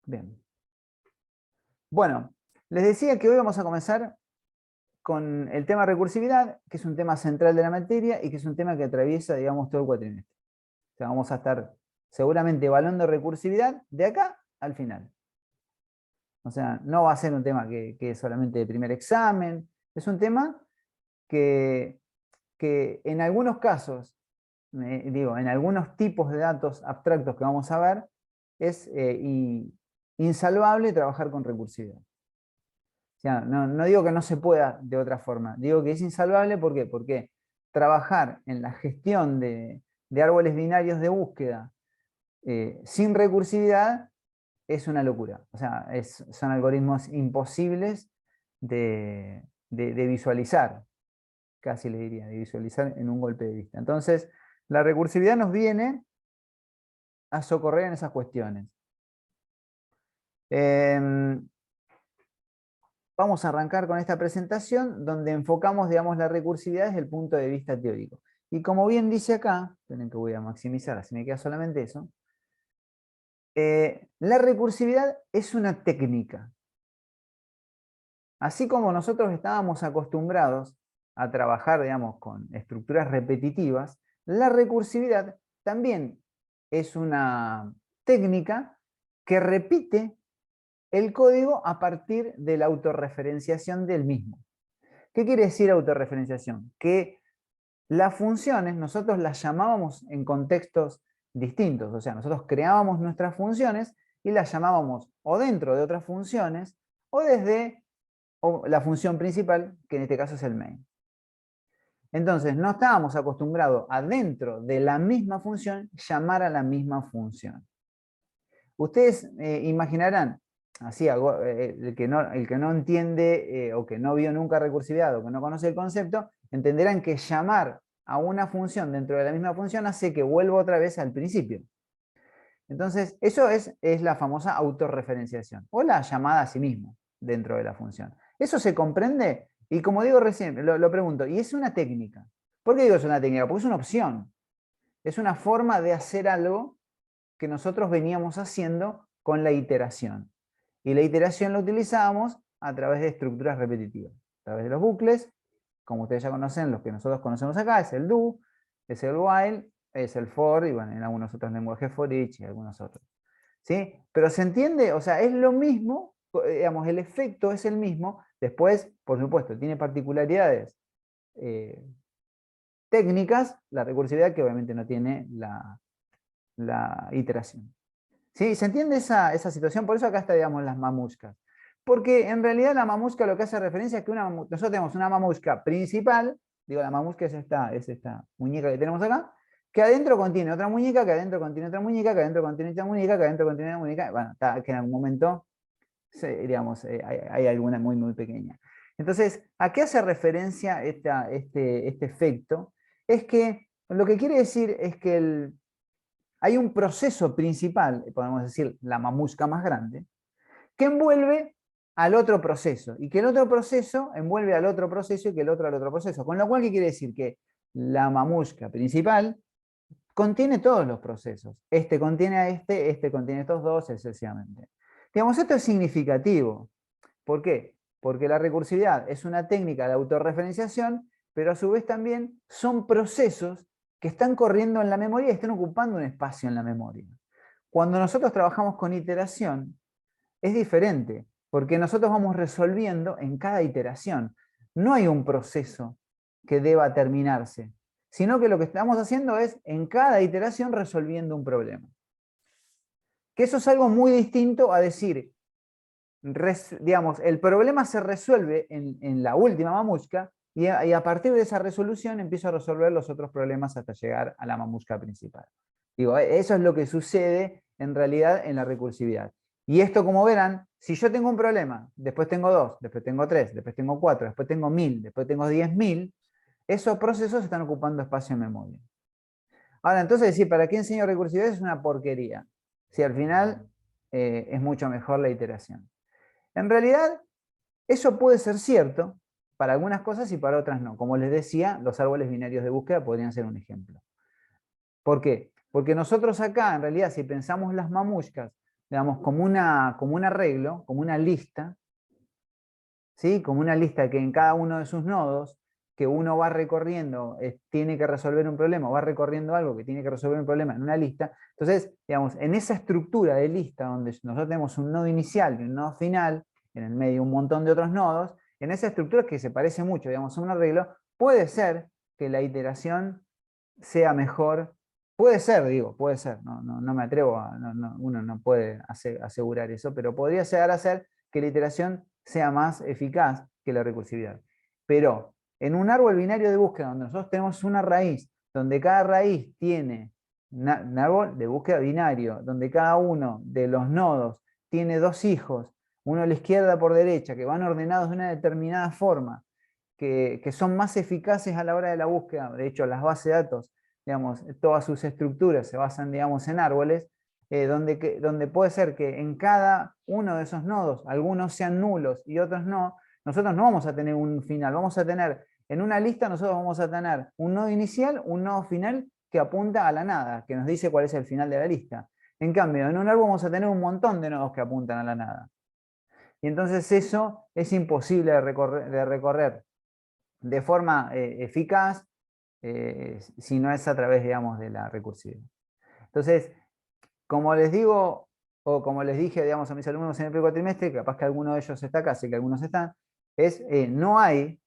Bien. Bueno, les decía que hoy vamos a comenzar con el tema recursividad, que es un tema central de la materia y que es un tema que atraviesa, digamos, todo el cuatrimestre. O sea, vamos a estar seguramente evaluando recursividad de acá al final. O sea, no va a ser un tema que es solamente de primer examen, es un tema que en algunos casos, digo, en algunos tipos de datos abstractos que vamos a ver, es insalvable trabajar con recursividad. O sea, no digo que no se pueda de otra forma, digo que es insalvable. ¿Por qué? Porque trabajar en la gestión de árboles binarios de búsqueda sin recursividad es una locura. O sea, son algoritmos imposibles de visualizar, casi le diría, de visualizar en un golpe de vista. Entonces, la recursividad nos viene a socorrer en esas cuestiones. Vamos a arrancar con esta presentación donde enfocamos, digamos, la recursividad desde el punto de vista teórico. Y como bien dice acá, esperen que voy a maximizar, así me queda solamente eso, la recursividad es una técnica. Así como nosotros estábamos acostumbrados a trabajar, digamos, con estructuras repetitivas, la recursividad también es una técnica que repite el código a partir de la autorreferenciación del mismo. ¿Qué quiere decir autorreferenciación? Que las funciones nosotros las llamábamos en contextos distintos, o sea, nosotros creábamos nuestras funciones y las llamábamos o dentro de otras funciones o desde la función principal, que en este caso es el main. Entonces, no estábamos acostumbrados a dentro de la misma función llamar a la misma función. Ustedes imaginarán, así, el que no entiende o que no vio nunca recursividad o que no conoce el concepto, entenderán que llamar a una función dentro de la misma función hace que vuelva otra vez al principio. Entonces, eso es la famosa autorreferenciación o la llamada a sí mismo dentro de la función. ¿Eso se comprende? Y como digo recién, lo pregunto, ¿y es una técnica? ¿Por qué digo es una técnica? Porque es una opción. Es una forma de hacer algo que nosotros veníamos haciendo con la iteración. Y la iteración la utilizábamos a través de estructuras repetitivas, a través de los bucles, como ustedes ya conocen, los que nosotros conocemos acá, es el do, es el while, es el for, y bueno, en algunos otros lenguajes for each y algunos otros. ¿Sí? Pero se entiende, o sea, es lo mismo, digamos, el efecto es el mismo, después, por supuesto, tiene particularidades técnicas, la recursividad que obviamente no tiene la iteración. ¿Sí? ¿Se entiende esa situación? Por eso acá está, digamos, las mamushkas. Porque en realidad la mamushka lo que hace referencia es que nosotros tenemos una mamushka principal, digo, la mamushka es esta muñeca que tenemos acá, que adentro contiene otra muñeca, que adentro contiene otra muñeca, que adentro contiene otra muñeca, que adentro contiene una muñeca, bueno, que en algún momento, digamos, hay alguna muy, muy pequeña. Entonces, ¿a qué hace referencia este efecto? Es que lo que quiere decir es que hay un proceso principal, podemos decir la mamushka más grande, que envuelve al otro proceso, y que el otro proceso envuelve al otro proceso y que el otro al otro proceso. Con lo cual, ¿qué quiere decir? Que la mamushka principal contiene todos los procesos. Este contiene a este contiene a estos dos, excesivamente. Digamos, esto es significativo. ¿Por qué? Porque la recursividad es una técnica de autorreferenciación, pero a su vez también son procesos que están corriendo en la memoria y están ocupando un espacio en la memoria. Cuando nosotros trabajamos con iteración, es diferente, porque nosotros vamos resolviendo en cada iteración. No hay un proceso que deba terminarse, sino que lo que estamos haciendo es en cada iteración resolviendo un problema. Que eso es algo muy distinto a decir, digamos, el problema se resuelve en la última mamushka y a partir de esa resolución empiezo a resolver los otros problemas hasta llegar a la mamushka principal. Digo, eso es lo que sucede en realidad en la recursividad. Y esto, como verán, si yo tengo un problema, después tengo 2, después tengo 3, después tengo 4, después tengo 1000, después tengo 10.000, esos procesos están ocupando espacio en memoria. Ahora, entonces decir, ¿para qué enseño recursividad? Es una porquería. Si al final es mucho mejor la iteración. En realidad, eso puede ser cierto para algunas cosas y para otras no. Como les decía, los árboles binarios de búsqueda podrían ser un ejemplo. ¿Por qué? Porque nosotros acá, en realidad, si pensamos las mamushkas digamos, como un arreglo, como una lista, ¿sí? Como una lista que en cada uno de sus nodos, que uno va recorriendo, tiene que resolver un problema, va recorriendo algo que tiene que resolver un problema en una lista. Entonces, digamos, en esa estructura de lista donde nosotros tenemos un nodo inicial y un nodo final, en el medio un montón de otros nodos, en esa estructura que se parece mucho, digamos, a un arreglo, puede ser que la iteración sea mejor. Puede ser, digo, puede ser, no me atrevo uno no puede asegurar eso, pero podría llegar a ser que la iteración sea más eficaz que la recursividad. Pero en un árbol binario de búsqueda, donde nosotros tenemos una raíz, donde cada raíz tiene un árbol de búsqueda binario, donde cada uno de los nodos tiene dos hijos, uno a la izquierda por derecha, que van ordenados de una determinada forma, que son más eficaces a la hora de la búsqueda. De hecho, las bases de datos, digamos, todas sus estructuras se basan, digamos, en árboles, donde puede ser que en cada uno de esos nodos, algunos sean nulos y otros no, nosotros no vamos a tener un final, vamos a tener, en una lista nosotros vamos a tener un nodo inicial, un nodo final que apunta a la nada, que nos dice cuál es el final de la lista. En cambio, en un árbol vamos a tener un montón de nodos que apuntan a la nada. Y entonces eso es imposible de recorrer de forma eficaz si no es a través, digamos, de la recursividad. Entonces, como les digo, o como les dije, digamos, a mis alumnos en el primer cuatrimestre, capaz que alguno de ellos está acá, sé que algunos están, no hay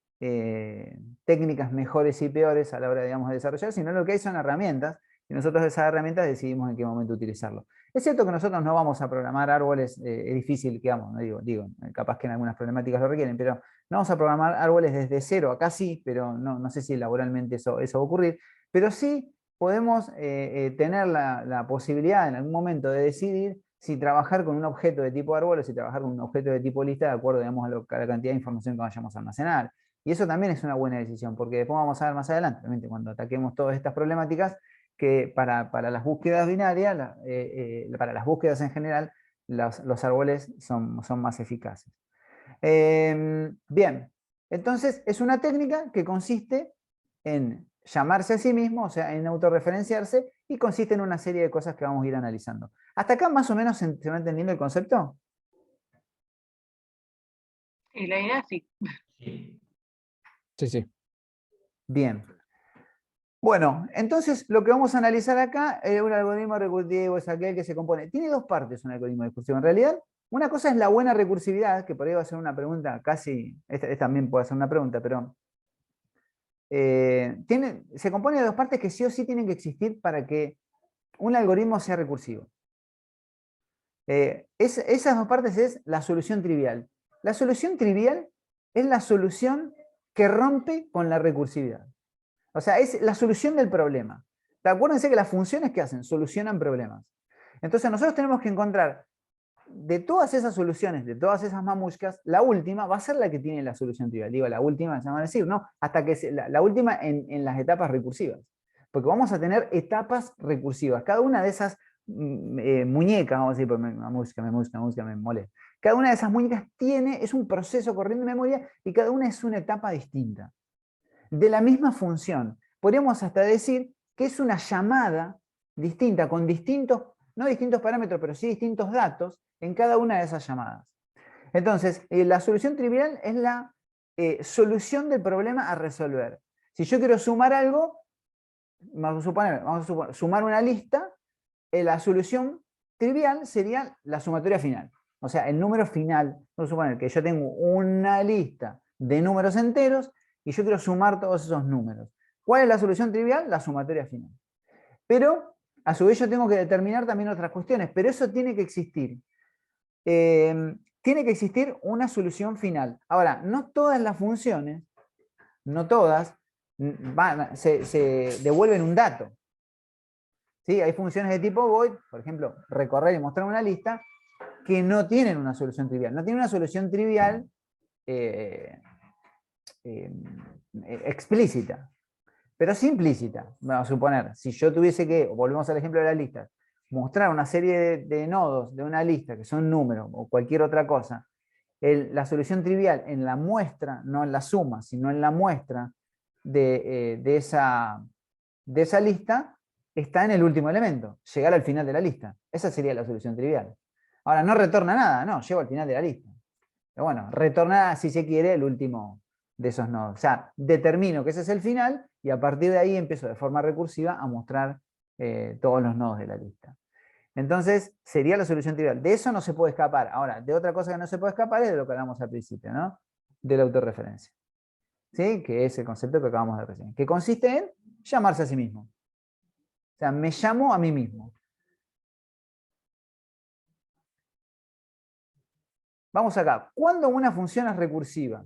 técnicas mejores y peores a la hora, digamos, de desarrollar, sino lo que hay son herramientas, y nosotros de esas herramientas decidimos en qué momento utilizarlo. Es cierto que nosotros no vamos a programar árboles, es difícil, digamos, no digo, capaz que en algunas problemáticas lo requieren, pero no vamos a programar árboles desde cero, acá sí, pero no sé si laboralmente eso va a ocurrir, pero sí podemos tener la posibilidad en algún momento de decidir si trabajar con un objeto de tipo árbol o si trabajar con un objeto de tipo lista de acuerdo, digamos, a la cantidad de información que vayamos a almacenar. Y eso también es una buena decisión, porque después vamos a ver más adelante, realmente, cuando ataquemos todas estas problemáticas, que para las búsquedas binarias, para las búsquedas en general, los árboles son más eficaces. Bien, entonces es una técnica que consiste en llamarse a sí mismo, o sea, en autorreferenciarse, y consiste en una serie de cosas que vamos a ir analizando. ¿Hasta acá más o menos se va entendiendo el concepto? Sí, la idea sí. Sí, sí. Bien. Bueno, entonces lo que vamos a analizar acá es un algoritmo recursivo, es aquel que se compone. Tiene dos partes un algoritmo recursivo. En realidad, una cosa es la buena recursividad, que por ahí va a ser una pregunta casi, esta también puede ser una pregunta, pero se compone de dos partes que sí o sí tienen que existir para que un algoritmo sea recursivo. Esas dos partes es la solución trivial. La solución trivial es la solución que rompe con la recursividad. O sea, es la solución del problema. Acuérdense que las funciones que hacen solucionan problemas. Entonces nosotros tenemos que encontrar de todas esas soluciones, de todas esas mamushkas, la última va a ser la que tiene la solución trivial. Digo, la última, se van a decir, ¿no? Hasta que la última en las etapas recursivas. Porque vamos a tener etapas recursivas. Cada una de esas muñecas, vamos a decir, me molesta. Cada una de esas muñecas es un proceso corriendo en memoria y cada una es una etapa distinta. De la misma función. Podríamos hasta decir que es una llamada distinta, con distintos, no distintos parámetros, pero sí distintos datos en cada una de esas llamadas. Entonces, la solución trivial es la solución del problema a resolver. Si yo quiero sumar algo, vamos a suponer sumar una lista, la solución trivial sería la sumatoria final. O sea, el número final. Vamos a suponer que yo tengo una lista de números enteros y yo quiero sumar todos esos números. ¿Cuál es la solución trivial? La sumatoria final. Pero, a su vez, yo tengo que determinar también otras cuestiones, pero eso tiene que existir. Tiene que existir una solución final. Ahora, no todas las funciones, no todas, se devuelven un dato. ¿Sí? Hay funciones de tipo void, por ejemplo, recorrer y mostrar una lista, que no tienen una solución trivial. No tienen una solución trivial explícita, pero sí implícita. Vamos a suponer, si yo tuviese que, volvemos al ejemplo de la lista, mostrar una serie de nodos de una lista que son números o cualquier otra cosa, la solución trivial en la muestra, no en la suma, sino en la muestra de esa lista, está en el último elemento, llegar al final de la lista. Esa sería la solución trivial. Ahora, no retorna nada, no, llego al final de la lista. Pero bueno, retorna, si se quiere, el último de esos nodos. O sea, determino que ese es el final y a partir de ahí empiezo de forma recursiva a mostrar todos los nodos de la lista. Entonces, sería la solución trivial. De eso no se puede escapar. Ahora, de otra cosa que no se puede escapar es de lo que hablamos al principio, ¿no? De la autorreferencia. ¿Sí? Que es el concepto que acabamos de recién. Que consiste en llamarse a sí mismo. O sea, me llamo a mí mismo. Vamos acá. ¿Cuándo una función es recursiva?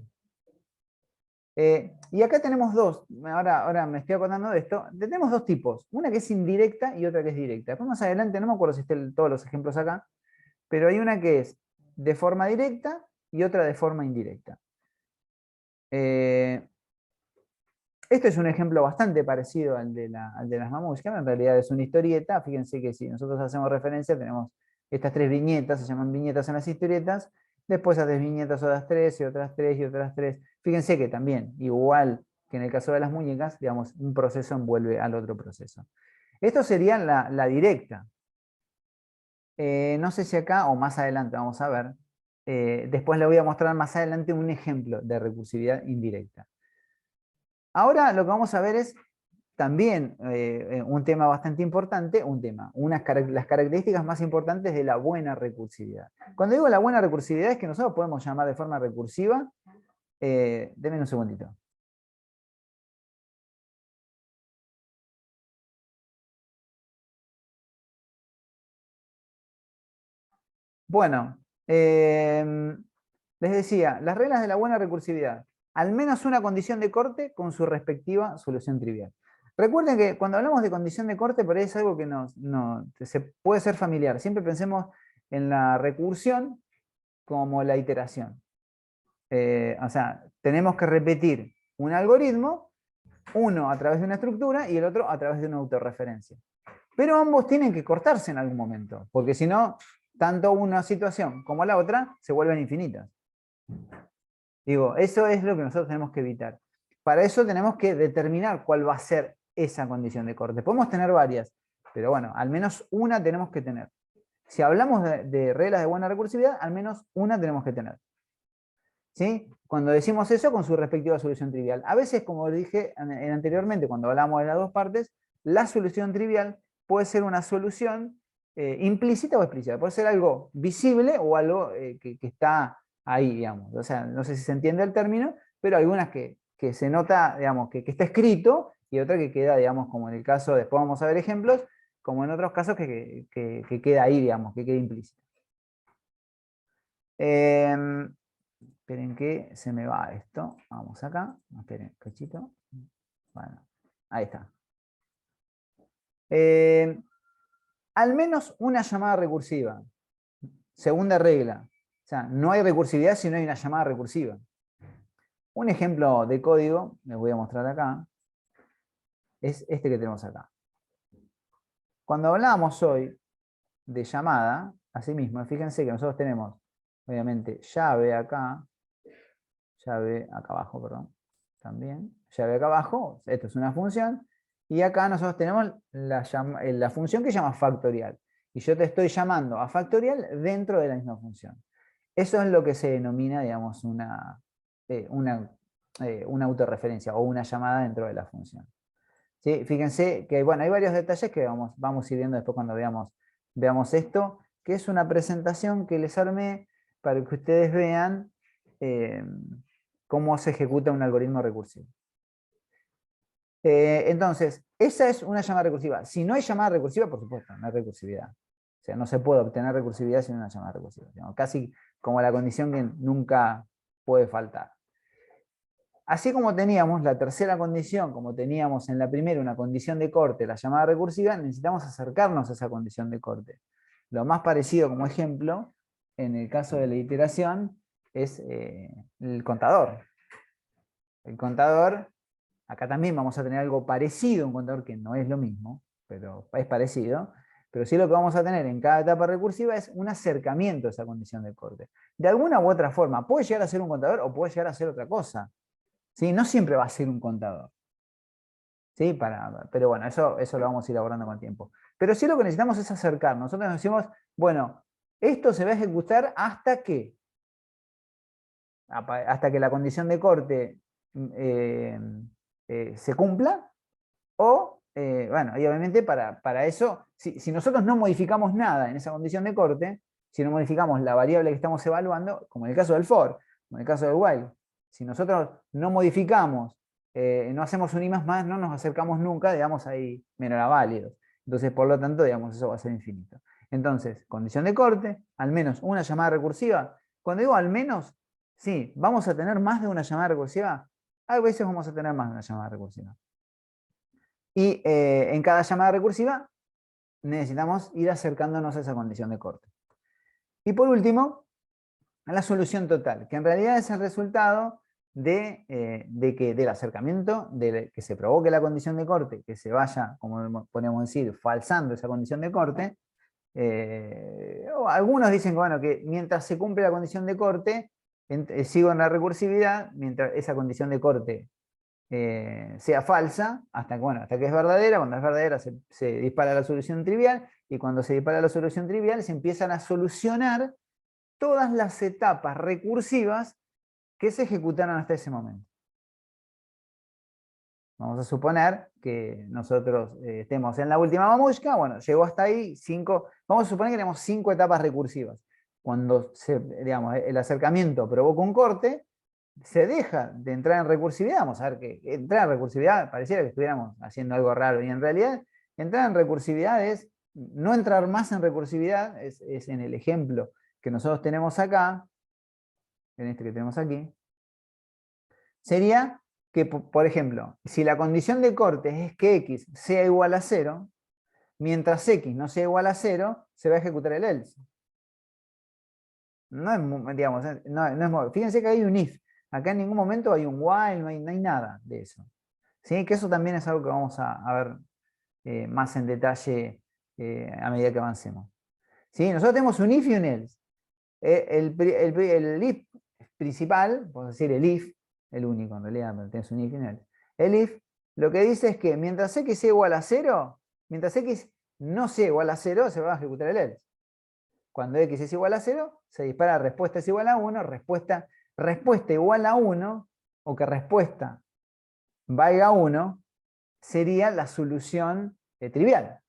Y acá tenemos dos. Ahora me estoy acordando de esto. Tenemos dos tipos. Una que es indirecta y otra que es directa. Después más adelante, no me acuerdo si están todos los ejemplos acá, pero hay una que es de forma directa y otra de forma indirecta. Este es un ejemplo bastante parecido al de las mamushkas. En realidad es una historieta. Fíjense que si nosotros hacemos referencia, tenemos estas tres viñetas, se llaman viñetas en las historietas. Después haces viñetas otras tres y otras tres y otras tres. Fíjense que también, igual que en el caso de las muñecas, digamos, un proceso envuelve al otro proceso. Esto sería la directa. No sé si acá o más adelante vamos a ver. Después le voy a mostrar más adelante un ejemplo de recursividad indirecta. Ahora lo que vamos a ver es también un tema bastante importante, las características más importantes de la buena recursividad. Cuando digo la buena recursividad es que nosotros podemos llamar de forma recursiva, denme un segundito. Bueno, les decía, las reglas de la buena recursividad. Al menos una condición de corte con su respectiva solución trivial. Recuerden que cuando hablamos de condición de corte, por ahí es algo que se puede ser familiar. Siempre pensemos en la recursión como la iteración. O sea, tenemos que repetir un algoritmo, uno a través de una estructura y el otro a través de una autorreferencia. Pero ambos tienen que cortarse en algún momento, porque si no, tanto una situación como la otra se vuelven infinitas. Digo, eso es lo que nosotros tenemos que evitar. Para eso tenemos que determinar cuál va a ser esa condición de corte. Podemos tener varias, pero bueno, al menos una tenemos que tener. Si hablamos de reglas de buena recursividad, al menos una tenemos que tener. ¿Sí? Cuando decimos eso, con su respectiva solución trivial. A veces, como dije anteriormente, cuando hablamos de las dos partes, la solución trivial puede ser una solución implícita o explícita. Puede ser algo visible o algo que está ahí, digamos. O sea, no sé si se entiende el término, pero algunas que se nota, digamos, que está escrito y otra que queda, digamos, como en el caso, después vamos a ver ejemplos, como en otros casos que queda ahí, digamos, que queda implícito. Esperen que se me va esto. Vamos acá. Esperen, cachito. Bueno, ahí está. Al menos una llamada recursiva. Segunda regla. O sea, no hay recursividad si no hay una llamada recursiva. Un ejemplo de código, les voy a mostrar acá, es este que tenemos acá. Cuando hablábamos hoy de llamada, asimismo, fíjense que nosotros tenemos, obviamente, llave acá abajo, perdón, también, llave acá abajo, esto es una función, y acá nosotros tenemos la función que se llama factorial, y yo te estoy llamando a factorial dentro de la misma función. Eso es lo que se denomina, digamos, una autorreferencia o una llamada dentro de la función. ¿Sí? Fíjense que bueno, hay varios detalles que vamos a ir viendo después cuando veamos esto, que es una presentación que les armé para que ustedes vean cómo se ejecuta un algoritmo recursivo. Entonces, esa es una llamada recursiva. Si no hay llamada recursiva, por supuesto, no hay recursividad. O sea, no se puede obtener recursividad sin una llamada recursiva. Digamos, casi como la condición que nunca puede faltar. Así como teníamos la tercera condición, como teníamos en la primera una condición de corte, la llamada recursiva, necesitamos acercarnos a esa condición de corte. Lo más parecido como ejemplo, en el caso de la iteración, es el contador. El contador, acá también vamos a tener algo parecido a un contador que no es lo mismo, pero es parecido. Pero sí lo que vamos a tener en cada etapa recursiva es un acercamiento a esa condición de corte. De alguna u otra forma, puede llegar a ser un contador o puede llegar a ser otra cosa. ¿Sí? No siempre va a ser un contador. ¿Sí? Pero bueno, eso lo vamos a ir abordando con tiempo. Pero sí lo que necesitamos es acercarnos. Nosotros decimos, bueno, Esto se va a ejecutar hasta que la condición de corte se cumpla, o, bueno, y obviamente para eso, si nosotros no modificamos nada en esa condición de corte, si no modificamos la variable que estamos evaluando, como en el caso del for, como en el caso del while, si nosotros no modificamos, no hacemos un i más, no nos acercamos nunca, digamos, ahí menor a válidos. Entonces, por lo tanto, digamos, eso va a ser infinito. Entonces, condición de corte, al menos una llamada recursiva. Cuando digo al menos, sí, ¿vamos a tener más de una llamada recursiva? A veces vamos a tener más de una llamada recursiva. Y en cada llamada recursiva necesitamos ir acercándonos a esa condición de corte. Y por último, la solución total, que en realidad es el resultado del acercamiento, de que se provoque la condición de corte, que se vaya, como podemos decir, falsando esa condición de corte. O algunos dicen que, bueno, que mientras se cumple la condición de corte, sigo en la recursividad, mientras esa condición de corte sea falsa, hasta que es verdadera. Cuando es verdadera se dispara la solución trivial, y cuando se dispara la solución trivial se empiezan a solucionar todas las etapas recursivas que se ejecutaron hasta ese momento. Vamos a suponer que nosotros estemos en la última mamushka, bueno, llegó hasta ahí 5, vamos a suponer que tenemos 5 etapas recursivas. Cuando digamos, el acercamiento provoca un corte, se deja de entrar en recursividad. Vamos a ver que entrar en recursividad pareciera que estuviéramos haciendo algo raro, y en realidad entrar en recursividad es no entrar más en recursividad, es en el ejemplo que nosotros tenemos acá, en este que tenemos aquí, sería que, por ejemplo, si la condición de corte es que x sea igual a 0, mientras x no sea igual a 0, se va a ejecutar el else. No es, digamos, fíjense que hay un if. Acá en ningún momento hay un while, no hay nada de eso. ¿Sí? Que eso también es algo que vamos a ver más en detalle a medida que avancemos. ¿Sí? Nosotros tenemos un if y un else. El if principal, podemos decir el if, el único en realidad, pero tenés un if y un else. El if lo que dice es que mientras x sea igual a 0, mientras x no sea igual a 0, se va a ejecutar el else. Cuando x es igual a 0, se dispara respuesta es igual a 1, respuesta igual a 1, o que respuesta valga 1, sería la solución trivial.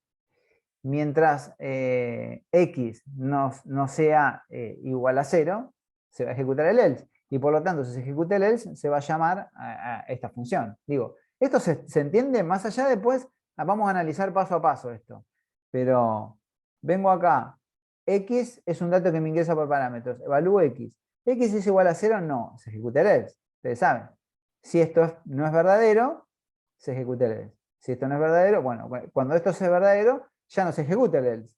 Mientras x no sea igual a 0, se va a ejecutar el else. Y por lo tanto, si se ejecuta el else, se va a llamar a esta función. Digo, esto se entiende más allá. Después vamos a analizar paso a paso esto. Pero vengo acá. X es un dato que me ingresa por parámetros. Evalúo x. ¿X es igual a 0? No. Se ejecuta el else. Ustedes saben. Si esto no es verdadero, se ejecuta el else. Si esto no es verdadero, bueno, cuando esto sea verdadero, ya no se ejecuta el else.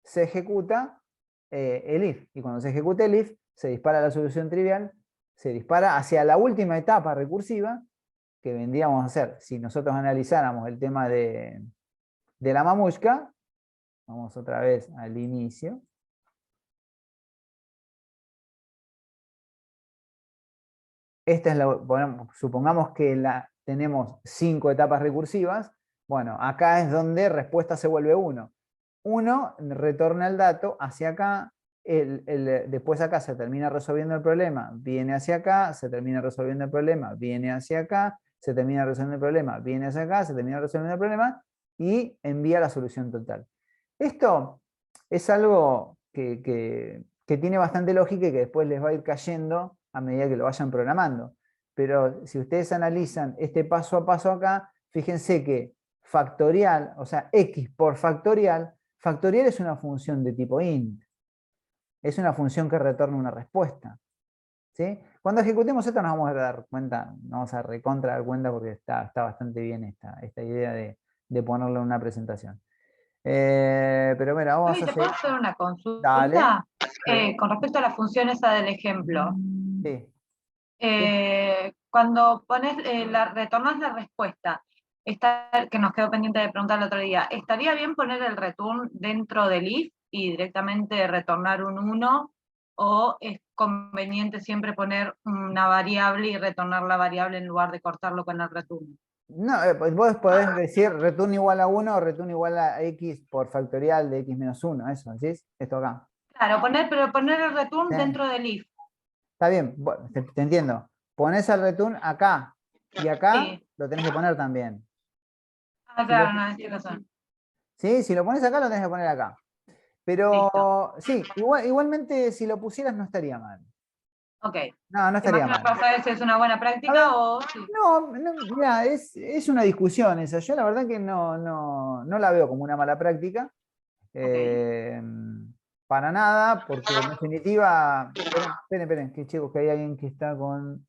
Se ejecuta el if. Y cuando se ejecuta el if, se dispara la solución trivial, se dispara hacia la última etapa recursiva, que vendríamos a hacer si nosotros analizáramos el tema de la mamushka. Vamos otra vez al inicio. Esta es supongamos que tenemos 5 etapas recursivas. Bueno, acá es donde respuesta se vuelve 1. 1 retorna el dato hacia acá, después acá se termina resolviendo el problema, viene hacia acá, se termina resolviendo el problema, viene hacia acá, se termina resolviendo el problema, viene hacia acá, se termina resolviendo el problema, y envía la solución total. Esto es algo que tiene bastante lógica y que después les va a ir cayendo a medida que lo vayan programando. Pero si ustedes analizan este paso a paso acá, fíjense que factorial, o sea, x por factorial es una función de tipo int. Es una función que retorna una respuesta. ¿Sí? Cuando ejecutemos esto nos vamos a dar cuenta, nos vamos a recontra dar cuenta, porque está bastante bien esta idea de ponerlo en una presentación. Pero mira, vamos a ¿Te puedo hacer una consulta? Dale. Con respecto a la función esa del ejemplo. Sí. Cuando pones retornas la respuesta, que nos quedó pendiente de preguntar el otro día, ¿estaría bien poner el return dentro del if y directamente retornar un 1? ¿O es conveniente siempre poner una variable y retornar la variable en lugar de cortarlo con el return? No, pues vos podés decir return igual a 1 o return igual a x por factorial de x menos 1, eso, ¿decís? Esto acá. Claro, pero poner el return Sí. dentro del if. Está bien, bueno, te entiendo. Pones el return acá y acá Sí. lo tenés que poner también. Ah, Si lo, claro, no, en este caso no. ¿sí? Si lo pones acá, lo tenés que poner acá. Listo. Pero sí, igualmente si lo pusieras no estaría mal. Ok. No, no ¿Te estaría imaginas mal. para saber si es una buena A ver, práctica o sí? no, mira, es una discusión esa. Yo la verdad que no la veo como una mala práctica. Ok. eh, para nada, porque en definitiva. Esperen, que chicos, que hay alguien que está con.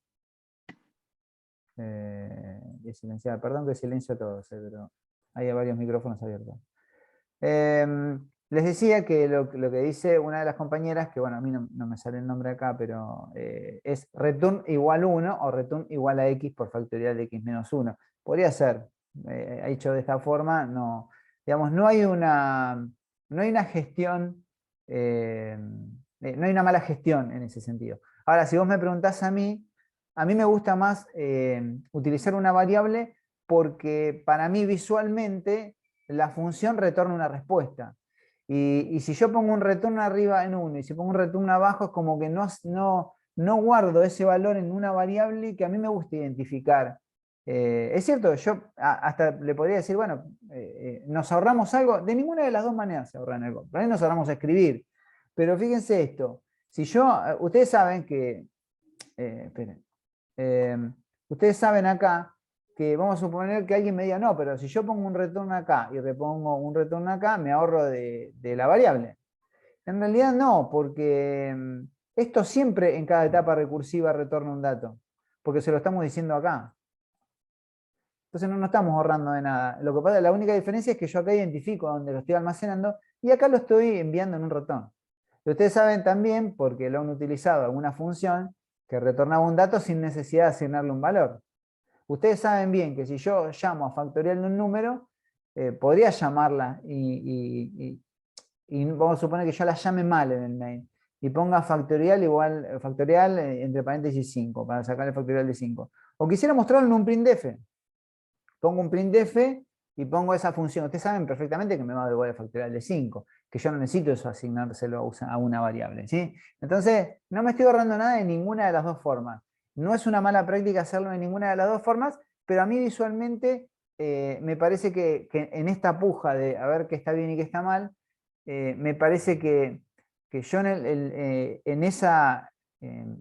De silenciar, perdón que silencio a todos, pero hay varios micrófonos abiertos. Les decía que lo que dice una de las compañeras, que bueno, a mí no me sale el nombre acá, pero es return igual 1 o return igual a x por factorial de x menos 1. Podría ser, hecho de esta forma, no, digamos, no hay una gestión, no hay una mala gestión en ese sentido. Ahora, si vos me preguntás a mí me gusta más utilizar una variable porque para mí visualmente la función retorna una respuesta. Y si yo pongo un retorno arriba en 1 y si pongo un retorno abajo, es como que no guardo ese valor en una variable que a mí me gusta identificar. Es cierto, yo hasta le podría decir, bueno, nos ahorramos algo, de ninguna de las dos maneras se ahorran algo. Por ahí nos ahorramos a escribir. Pero fíjense esto, si yo, ustedes saben que, esperen, ustedes saben acá que vamos a suponer que alguien me diga, no, pero si yo pongo un retorno acá y repongo un retorno acá, me ahorro de la variable. En realidad no, porque esto siempre en cada etapa recursiva retorna un dato, porque se lo estamos diciendo acá. Entonces no nos estamos ahorrando de nada. Lo que pasa, la única diferencia es que yo acá identifico dónde lo estoy almacenando y acá lo estoy enviando en un retorno. Y ustedes saben también, porque lo han utilizado alguna función, que retornaba un dato sin necesidad de asignarle un valor. Ustedes saben bien que si yo llamo a factorial de un número, podría llamarla y vamos a suponer que yo la llame mal en el mail y ponga factorial igual, factorial entre paréntesis 5 para sacar el factorial de 5. O quisiera mostrarlo en un printf. Pongo un printf y pongo esa función. Ustedes saben perfectamente que me va a devolver el factorial de 5, que yo no necesito eso asignárselo a una variable. ¿Sí? Entonces, no me estoy ahorrando nada de ninguna de las dos formas. No es una mala práctica hacerlo de ninguna de las dos formas, pero a mí visualmente me parece que en esta puja de a ver qué está bien y qué está mal, me parece que yo en esa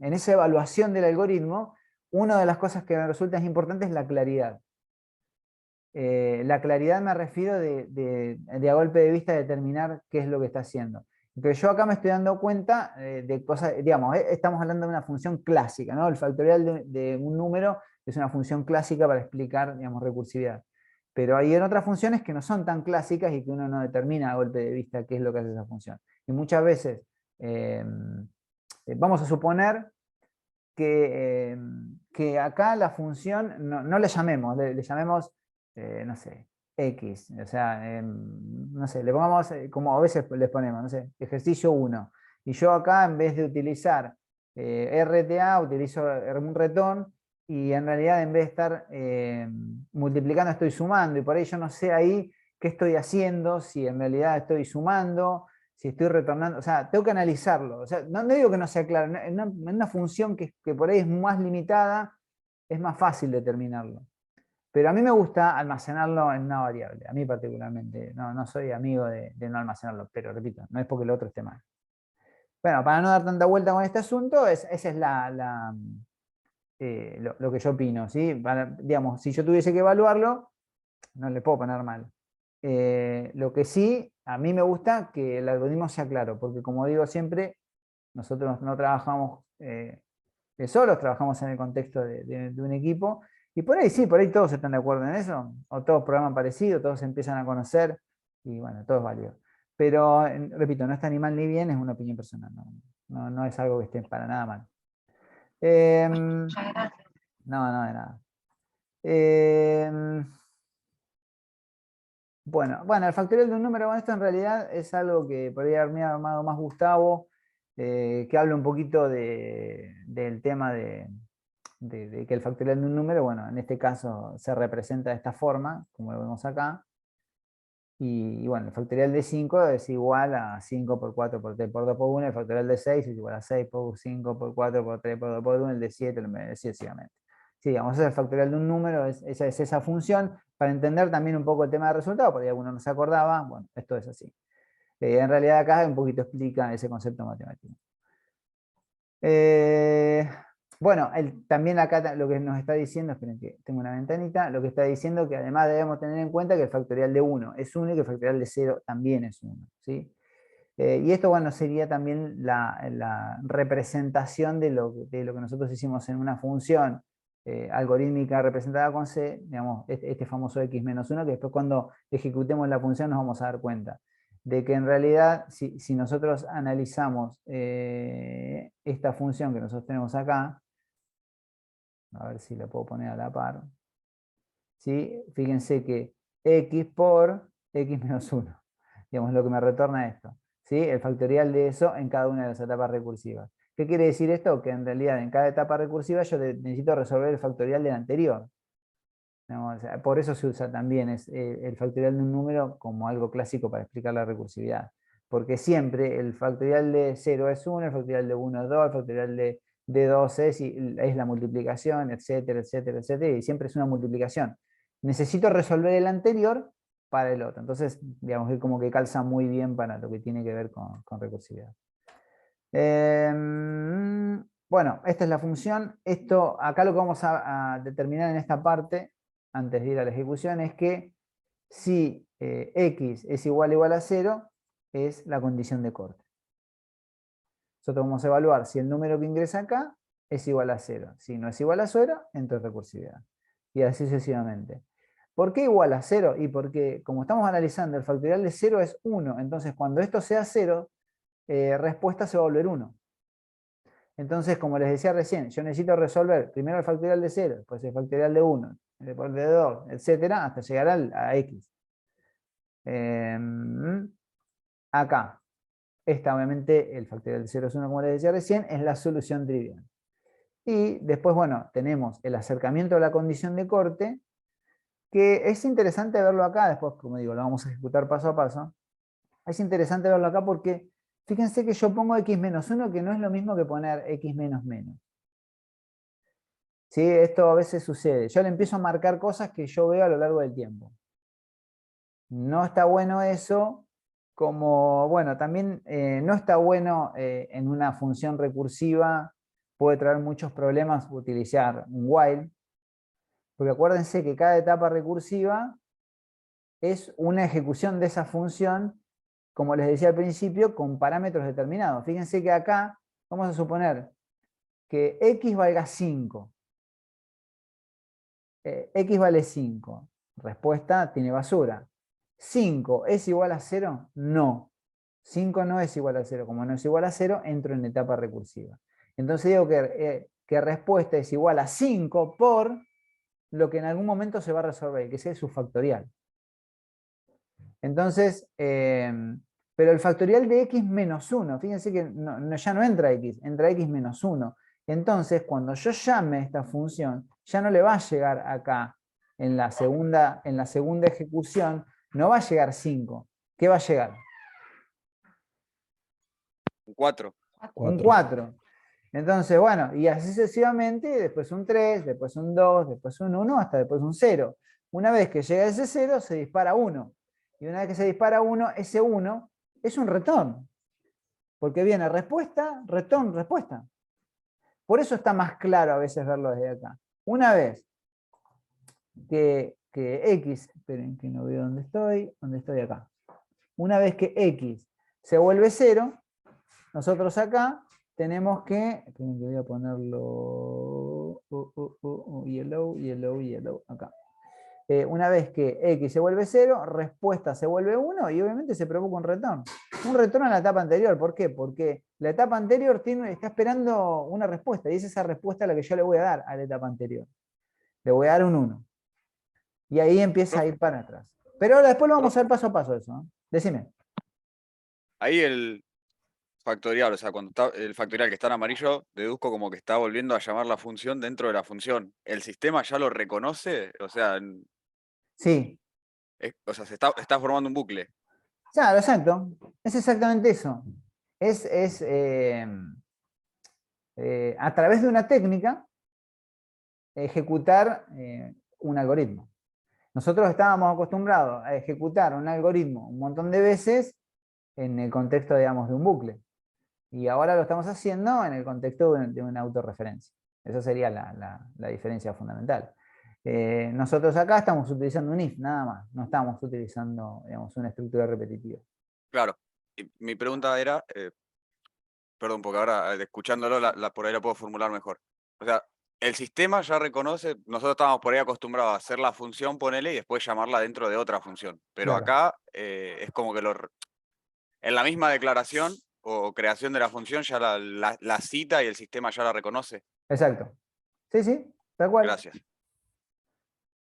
evaluación del algoritmo, una de las cosas que me resulta importante es la claridad. La claridad me refiero de a golpe de vista determinar qué es lo que está haciendo. Pero yo acá me estoy dando cuenta de cosas, digamos, estamos hablando de una función clásica, ¿no? El factorial de un número es una función clásica para explicar, digamos, recursividad. Pero hay otras funciones que no son tan clásicas y que uno no determina a golpe de vista qué es lo que hace esa función. Y muchas veces, vamos a suponer que acá la función no le llamemos, le llamemos, no sé, X, o sea, no sé, le pongamos, como a veces les ponemos, no sé, ejercicio 1. Y yo acá, en vez de utilizar RTA, utilizo un return, y en realidad en vez de estar multiplicando, estoy sumando, y por ahí yo no sé ahí qué estoy haciendo, si en realidad estoy sumando, si estoy retornando, o sea, tengo que analizarlo. O sea, no digo que no sea claro, en una función que por ahí es más limitada, es más fácil determinarlo. Pero a mí me gusta almacenarlo en una variable, a mí particularmente. No soy amigo de no almacenarlo, pero repito, no es porque el otro esté mal. Bueno, para no dar tanta vuelta con este asunto, esa es lo que yo opino. ¿Sí? Digamos, si yo tuviese que evaluarlo, no le puedo poner mal. Lo que sí, a mí me gusta que el algoritmo sea claro, porque como digo siempre, nosotros no trabajamos solos, trabajamos en el contexto de un equipo, y por ahí sí, por ahí todos están de acuerdo en eso, o todos programan parecido, todos se empiezan a conocer, y bueno, todo es válido. Pero, repito, no está ni mal ni bien, es una opinión personal, no es algo que esté para nada mal. Muchas gracias. No, de nada. Em, bueno, el factorial de un número, bueno, esto en realidad es algo que podría haberme armado más Gustavo, que habla un poquito del tema de que el factorial de un número, bueno, en este caso se representa de esta forma, como lo vemos acá. Y bueno, el factorial de 5 es igual a 5 por 4 por 3 por 2 por 1, el factorial de 6 es igual a 6 por 5 por 4 por 3 por 2 por 1, el de 7, así sucesivamente. Sí, digamos, ese es el factorial de un número, esa es esa función, para entender también un poco el tema de resultado, porque alguno no se acordaba, bueno, esto es así. En realidad acá un poquito explica ese concepto matemático. Bueno, también acá lo que nos está diciendo, esperen que tengo una ventanita, lo que está diciendo que además debemos tener en cuenta que el factorial de 1 es 1 y que el factorial de 0 también es 1. ¿Sí? Y esto, bueno, sería también la representación de lo que nosotros hicimos en una función algorítmica representada con C, digamos, este famoso x menos 1, que después cuando ejecutemos la función nos vamos a dar cuenta de que en realidad, si nosotros analizamos esta función que nosotros tenemos acá, a ver si la puedo poner a la par, ¿sí? Fíjense que x por x menos 1, digamos, lo que me retorna esto, ¿sí? El factorial de eso en cada una de las etapas recursivas. ¿Qué quiere decir esto? Que en realidad en cada etapa recursiva yo necesito resolver el factorial del anterior. ¿No? O sea, por eso se usa también el factorial de un número como algo clásico para explicar la recursividad. Porque siempre el factorial de 0 es 1, el factorial de 1 es 2, el factorial de 2 es la multiplicación, etcétera, etcétera, etcétera, y siempre es una multiplicación. Necesito resolver el anterior para el otro. Entonces, digamos que como que calza muy bien para lo que tiene que ver con recursividad. Bueno, esta es la función. Esto, acá lo que vamos a determinar en esta parte, antes de ir a la ejecución, es que si x es igual a 0, es la condición de corte. Nosotros vamos a evaluar si el número que ingresa acá es igual a 0. Si no es igual a 0, entra en recursividad. Y así sucesivamente. ¿Por qué igual a 0? Y porque, como estamos analizando, el factorial de 0 es 1. Entonces, cuando esto sea 0, respuesta se va a volver 1. Entonces, como les decía recién, yo necesito resolver primero el factorial de 0, después el factorial de 1, después de 2, etcétera, hasta llegar a x. Acá, esta obviamente, el factorial de 0 es 1, como les decía recién, es la solución trivial. Y después, bueno, tenemos el acercamiento a la condición de corte, que es interesante verlo acá, después, como digo, lo vamos a ejecutar paso a paso. Es interesante verlo acá porque fíjense que yo pongo x menos 1, que no es lo mismo que poner x menos menos. ¿Sí? Esto a veces sucede. Yo le empiezo a marcar cosas que yo veo a lo largo del tiempo. No está bueno eso, como, bueno, también no está bueno en una función recursiva, puede traer muchos problemas utilizar un while, porque acuérdense que cada etapa recursiva es una ejecución de esa función, como les decía al principio, con parámetros determinados. Fíjense que acá vamos a suponer que x valga 5. X vale 5. Respuesta tiene basura. 5 ¿es igual a 0? No. 5 no es igual a 0. Como no es igual a 0, entro en etapa recursiva. Entonces digo que respuesta es igual a 5 por lo que en algún momento se va a resolver, que es su factorial. Entonces, pero el factorial de x menos 1, fíjense que ya no entra x, entra x menos 1. Entonces, cuando yo llame esta función, ya no le va a llegar acá, en la segunda ejecución, no va a llegar 5. ¿Qué va a llegar? Un 4. Un 4. Entonces, bueno, y así sucesivamente, después un 3, después un 2, después un 1, hasta después un 0. Una vez que llega ese 0, se dispara 1. Y una vez que se dispara 1, ese 1 es un return. Porque viene respuesta, return, respuesta. Por eso está más claro a veces verlo desde acá. Una vez que x, esperen que no veo dónde estoy acá. Una vez que x se vuelve 0, nosotros acá tenemos que, esperen que voy a ponerlo yellow, acá. Una vez que x se vuelve 0, respuesta se vuelve 1 y obviamente se provoca un retorno. Un retorno en la etapa anterior. ¿Por qué? Porque la etapa anterior está esperando una respuesta y es esa respuesta la que yo le voy a dar a la etapa anterior. Le voy a dar un 1. Y ahí empieza a ir para atrás. Pero ahora después lo vamos a ver paso a paso eso. ¿No? Decime. Ahí el factorial, o sea, cuando está el factorial que está en amarillo, deduzco como que está volviendo a llamar la función dentro de la función. ¿El sistema ya lo reconoce? O sea, Sí. O sea, está formando un bucle. Claro, exacto. Es exactamente eso. Es a través de una técnica ejecutar un algoritmo. Nosotros estábamos acostumbrados a ejecutar un algoritmo un montón de veces en el contexto, digamos, de un bucle. Y ahora lo estamos haciendo en el contexto de una autorreferencia. Esa sería la diferencia fundamental. Nosotros acá estamos utilizando un if, nada más. No estamos utilizando, digamos, una estructura repetitiva. Claro. Y mi pregunta era, perdón, porque ahora escuchándolo por ahí la puedo formular mejor. O sea, el sistema ya reconoce, nosotros estábamos por ahí acostumbrados a hacer la función, ponele, y después llamarla dentro de otra función. Pero Claro. acá es como que en la misma declaración o creación de la función ya la cita y el sistema ya la reconoce. Exacto. Sí, sí, tal cual. Gracias.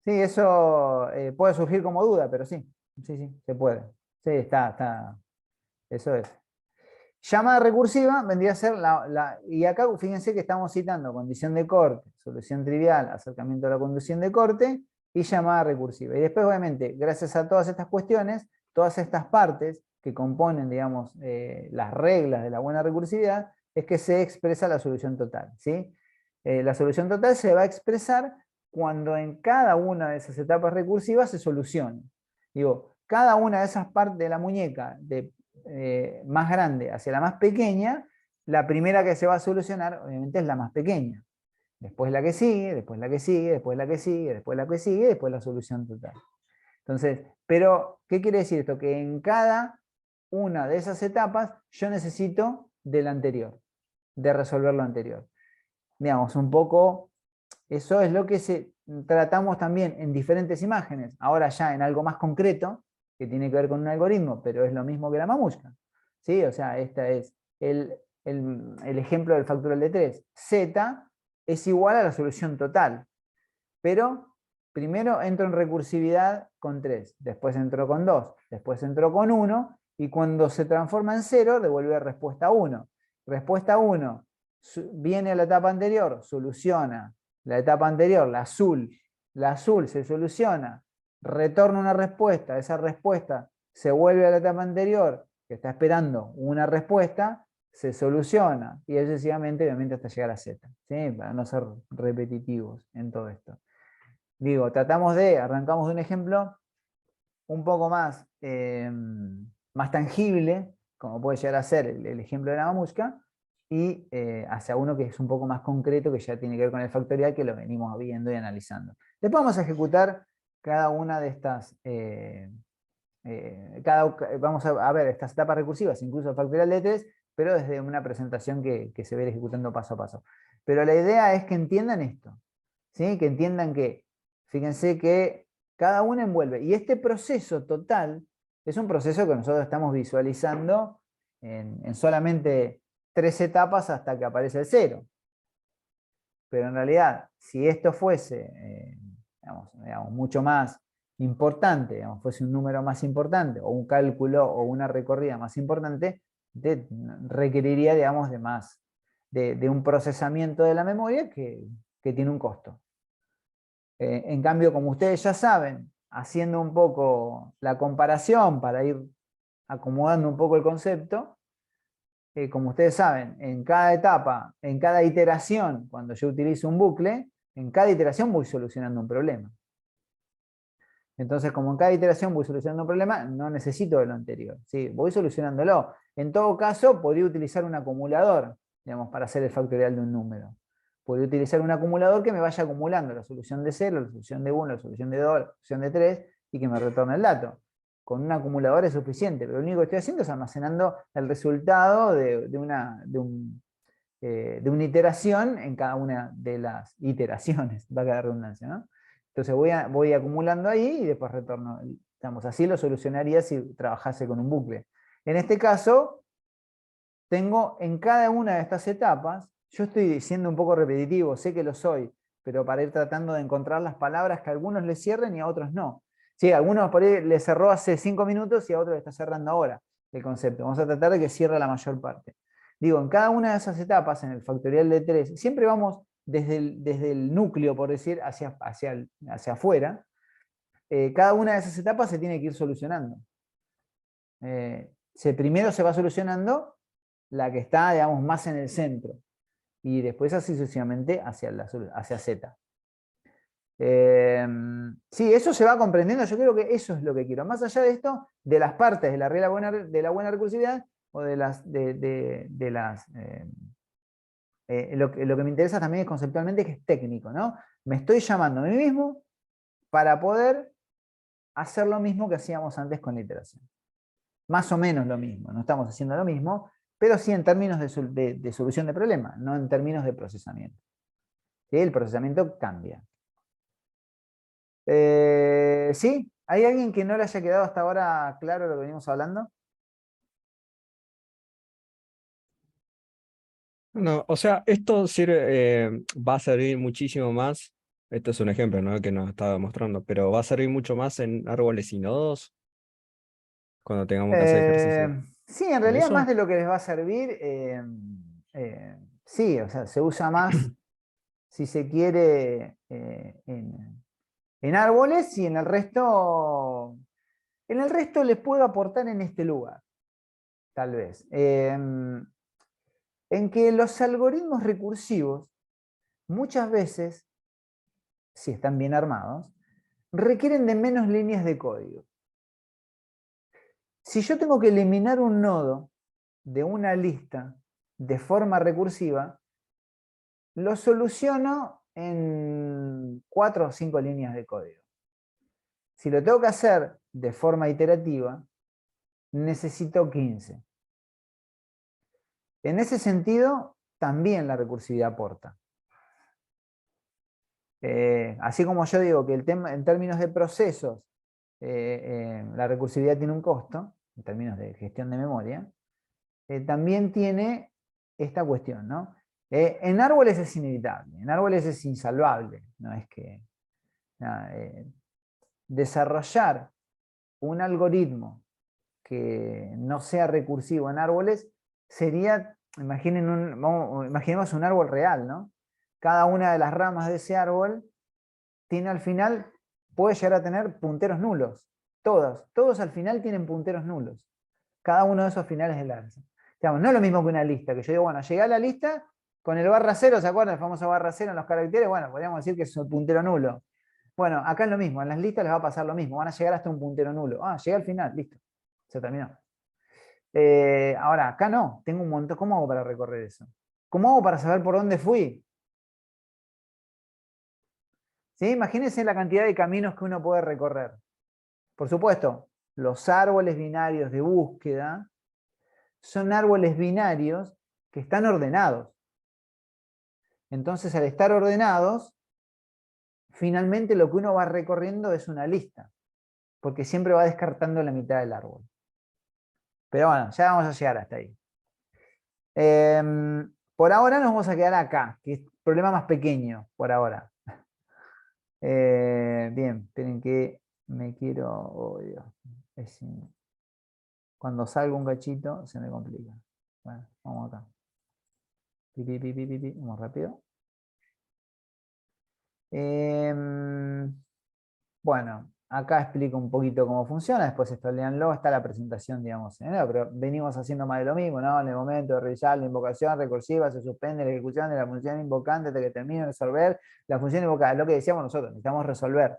Sí, eso puede surgir como duda, pero sí, sí, sí, se puede. Sí, está. Eso es. Llamada recursiva vendría a ser y acá fíjense que estamos citando condición de corte, solución trivial, acercamiento a la condición de corte y llamada recursiva. Y después, obviamente, gracias a todas estas cuestiones, todas estas partes que componen, digamos, las reglas de la buena recursividad, es que se expresa la solución total, ¿sí? La solución total se va a expresar cuando en cada una de esas etapas recursivas se solucione. Digo, cada una de esas partes de la muñeca, más grande hacia la más pequeña, la primera que se va a solucionar obviamente es la más pequeña. Después la que sigue, después la que sigue, después la que sigue, después la que sigue, después la solución total. Entonces, pero, ¿qué quiere decir esto? Que en cada una de esas etapas yo necesito del anterior, de resolver lo anterior. Digamos, un poco, eso es lo que tratamos también en diferentes imágenes, ahora ya en algo más concreto, que tiene que ver con un algoritmo, pero es lo mismo que la mamushka. ¿Sí? O sea, este es el ejemplo del factorial de 3. Z es igual a la solución total, pero primero entro en recursividad con 3, después entro con 2, después entro con 1, y cuando se transforma en 0, devuelve respuesta 1. Respuesta 1 viene a la etapa anterior, soluciona la etapa anterior, la azul se soluciona, retorna una respuesta, esa respuesta se vuelve a la etapa anterior, que está esperando una respuesta, se soluciona, y sucesivamente, obviamente, hasta llegar a Z, ¿sí? Para no ser repetitivos en todo esto. Digo, arrancamos de un ejemplo un poco más, más tangible, como puede llegar a ser el ejemplo de la mamushka, y hacia uno que es un poco más concreto, que ya tiene que ver con el factorial, que lo venimos viendo y analizando. Después vamos a ejecutar cada una de estas, vamos a ver estas etapas recursivas, incluso el factorial de 3, pero desde una presentación que se va a ir ejecutando paso a paso. Pero la idea es que entiendan esto, ¿sí? Que entiendan que, fíjense que cada una envuelve, y este proceso total es un proceso que nosotros estamos visualizando en solamente 3 etapas hasta que aparece el 0. Pero en realidad, si esto fuese, digamos, mucho más importante, digamos, fuese un número más importante, o un cálculo o una recorrida más importante, requeriría, digamos, de un procesamiento de la memoria que tiene un costo. En cambio, como ustedes ya saben, haciendo un poco la comparación para ir acomodando un poco el concepto, como ustedes saben, en cada etapa, en cada iteración, cuando yo utilizo un bucle, en cada iteración voy solucionando un problema. Entonces, como en cada iteración voy solucionando un problema, no necesito de lo anterior, ¿sí? Voy solucionándolo. En todo caso, podría utilizar un acumulador, digamos, para hacer el factorial de un número. Podría utilizar un acumulador que me vaya acumulando la solución de 0, la solución de 1, la solución de 2, la solución de 3, y que me retorne el dato. Con un acumulador es suficiente, pero lo único que estoy haciendo es almacenando el resultado de una iteración en cada una de las iteraciones, va a quedar redundancia, ¿no? Entonces voy acumulando ahí y después retorno. Digamos, así lo solucionaría si trabajase con un bucle. En este caso, tengo en cada una de estas etapas, yo estoy siendo un poco repetitivo, sé que lo soy, pero para ir tratando de encontrar las palabras que a algunos les cierren y a otros no. Sí, a algunos por ahí les cerró hace 5 minutos y a otros le está cerrando ahora el concepto. Vamos a tratar de que cierre la mayor parte. Digo, en cada una de esas etapas, en el factorial de 3, siempre vamos desde el núcleo, por decir, hacia afuera, cada una de esas etapas se tiene que ir solucionando. Primero se va solucionando la que está, digamos, más en el centro, y después así sucesivamente hacia Z. Sí, eso se va comprendiendo, yo creo que eso es lo que quiero. Más allá de esto, de las partes de la regla de la buena recursividad, o de lo que me interesa también es conceptualmente, que es técnico, ¿no? Me estoy llamando a mí mismo para poder hacer lo mismo que hacíamos antes con la iteración. Más o menos lo mismo, no estamos haciendo lo mismo, pero sí en términos de solución de problema, no en términos de procesamiento. ¿Sí? El procesamiento cambia. ¿Sí? ¿Hay alguien que no le haya quedado hasta ahora claro lo que venimos hablando? No, o sea, esto sirve, va a servir muchísimo más. Esto es un ejemplo, ¿no? Que nos estaba mostrando, pero va a servir mucho más en árboles y nodos cuando tengamos que hacer ejercicio. Sí, en ¿Con realidad más eso? de lo que les va a servir, sí, o sea, se usa más, si se quiere, en árboles, y en el resto les puedo aportar en este lugar, tal vez. En que los algoritmos recursivos, muchas veces, si están bien armados, requieren de menos líneas de código. Si yo tengo que eliminar un nodo de una lista de forma recursiva, lo soluciono en 4 o 5 líneas de código. Si lo tengo que hacer de forma iterativa, necesito 15. En ese sentido, también la recursividad aporta. Así como yo digo que en términos de procesos, la recursividad tiene un costo, en términos de gestión de memoria, también tiene esta cuestión, ¿no? En árboles es inevitable, en árboles es insalvable, no es que desarrollar un algoritmo que no sea recursivo en árboles sería, imaginemos un árbol real, ¿no? Cada una de las ramas de ese árbol tiene al final, puede llegar a tener punteros nulos. Todos al final tienen punteros nulos. Cada uno de esos finales del arco. Digamos, no es lo mismo que una lista, que yo digo, bueno, llegué a la lista con el barra cero, ¿se acuerdan? El famoso barra cero en los caracteres, bueno, podríamos decir que es un puntero nulo. Bueno, acá es lo mismo, en las listas les va a pasar lo mismo, van a llegar hasta un puntero nulo. Ah, llegué al final, listo, se terminó. Ahora, acá no, tengo un montón. ¿Cómo hago para recorrer eso? ¿Cómo hago para saber por dónde fui? ¿Sí? Imagínense la cantidad de caminos que uno puede recorrer. Por supuesto, los árboles binarios de búsqueda son árboles binarios que están ordenados. Entonces, al estar ordenados, finalmente lo que uno va recorriendo es una lista, porque siempre va descartando la mitad del árbol. Pero bueno, ya vamos a llegar hasta ahí. Por ahora nos vamos a quedar acá, que es el problema más pequeño, por ahora. Bien, esperen que me quiero... Oh, Dios. Cuando salgo un cachito se me complica. Bueno, vamos acá. Vamos rápido. Bueno, acá explico un poquito cómo funciona, después esto leanlo, está la presentación, digamos, pero venimos haciendo más de lo mismo, ¿no? En el momento de realizar la invocación recursiva se suspende la ejecución de la función invocante hasta que termine de resolver la función invocada, lo que decíamos nosotros, necesitamos resolver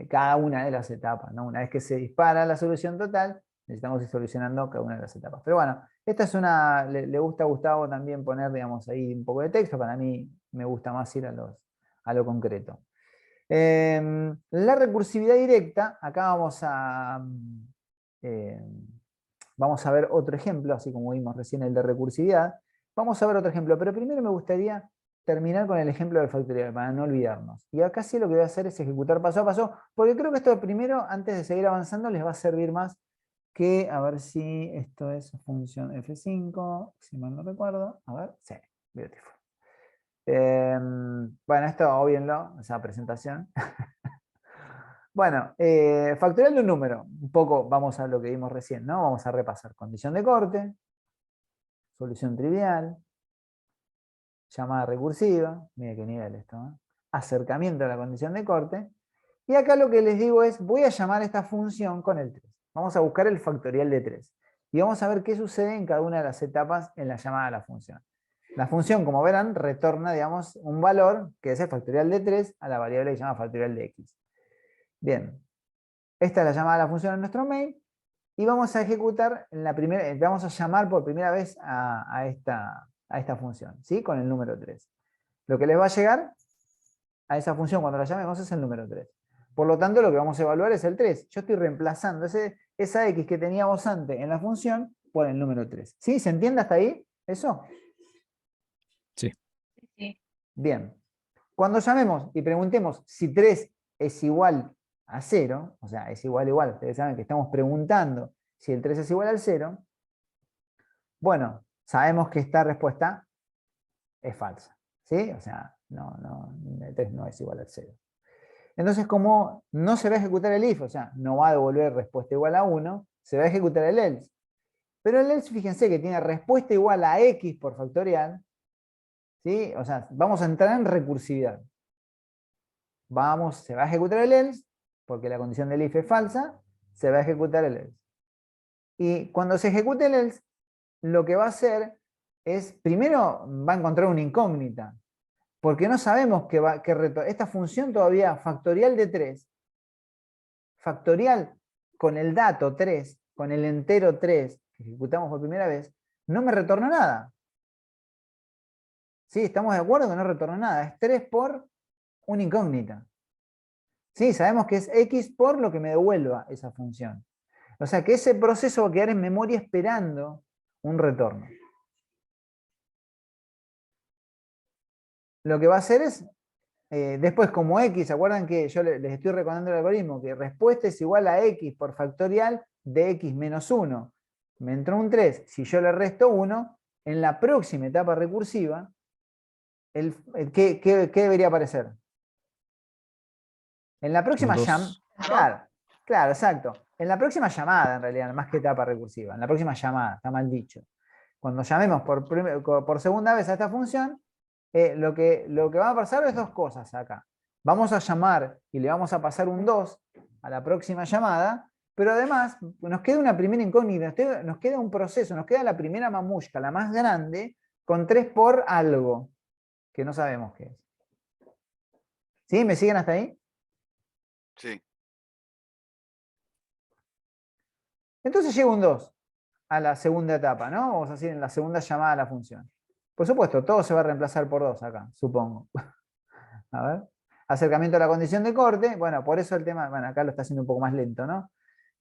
cada una de las etapas, ¿no? Una vez que se dispara la solución total, necesitamos ir solucionando cada una de las etapas. Pero bueno, esta es una, le gusta a Gustavo también poner, digamos, ahí un poco de texto, para mí me gusta más ir a lo concreto. La recursividad directa, acá vamos a ver otro ejemplo, así como vimos recién el de recursividad. Vamos a ver otro ejemplo, pero primero me gustaría terminar con el ejemplo del factorial, para no olvidarnos. Y acá sí lo que voy a hacer es ejecutar paso a paso, porque creo que esto primero, antes de seguir avanzando, les va a servir más que, a ver si esto es función F5, si mal no recuerdo. A ver, sí, beautiful. Bueno, esto obvienlo, esa presentación. Bueno, factorial de un número. Un poco vamos a lo que vimos recién, ¿no? Vamos a repasar condición de corte, solución trivial, llamada recursiva, mira qué nivel esto, ¿eh? Acercamiento a la condición de corte, Y acá lo que les digo es, voy a llamar a esta función con el 3. Vamos a buscar el factorial de 3. Y vamos a ver qué sucede en cada una de las etapas en la llamada a la función. La función, como verán, retorna, digamos, un valor, que es el factorial de 3, a la variable que se llama factorial de x. Bien, esta es la llamada a la función en nuestro main, y vamos a ejecutar, vamos a llamar por primera vez a esta función, ¿sí? Con el número 3. Lo que les va a llegar a esa función cuando la llamemos es el número 3. Por lo tanto, lo que vamos a evaluar es el 3. Yo estoy reemplazando esa x que teníamos antes en la función por el número 3. ¿Sí? ¿Se entiende hasta ahí eso? Sí. Sí. Bien. Cuando llamemos y preguntemos si 3 es igual a 0, o sea, es igual, ustedes saben que estamos preguntando si el 3 es igual al 0, bueno, sabemos que esta respuesta es falsa. ¿Sí? O sea, el 3 no es igual al 0. Entonces, como no se va a ejecutar el if, o sea, no va a devolver respuesta igual a 1, se va a ejecutar el else. Pero el else, fíjense que tiene respuesta igual a x por factorial, ¿sí? O sea, vamos a entrar en recursividad. Se va a ejecutar el else, porque la condición del if es falsa, se va a ejecutar el else. Y cuando se ejecute el else, lo que va a hacer es, primero va a encontrar una incógnita, porque no sabemos esta función todavía factorial de 3, factorial con el dato 3, con el entero 3, que ejecutamos por primera vez, no me retorna nada. ¿Sí? ¿Estamos de acuerdo que no retorna nada? Es 3 por una incógnita. ¿Sí? Sabemos que es x por lo que me devuelva esa función. O sea que ese proceso va a quedar en memoria esperando un retorno. Lo que va a hacer es, después como x, ¿se acuerdan que yo les estoy recordando el algoritmo? Que respuesta es igual a x por factorial de x menos 1. Me entró un 3, si yo le resto 1, en la próxima etapa recursiva, ¿qué debería aparecer? En la próxima llamada, claro, exacto. En la próxima llamada, en realidad, más que etapa recursiva, en la próxima llamada, está mal dicho. Cuando llamemos por segunda vez a esta función, lo que va a pasar es dos cosas acá. Vamos a llamar y le vamos a pasar un 2 a la próxima llamada, pero además nos queda una primera incógnita, nos queda un proceso, nos queda la primera mamushka, la más grande, con 3 por algo, que no sabemos qué es. ¿Sí? ¿Me siguen hasta ahí? Sí. Entonces llega un 2 a la segunda etapa, ¿no? Vamos a decir en la segunda llamada a la función. Por supuesto, todo se va a reemplazar por 2 acá, supongo. A ver. Acercamiento a la condición de corte. Bueno, por eso el tema, bueno, acá lo está haciendo un poco más lento, ¿no?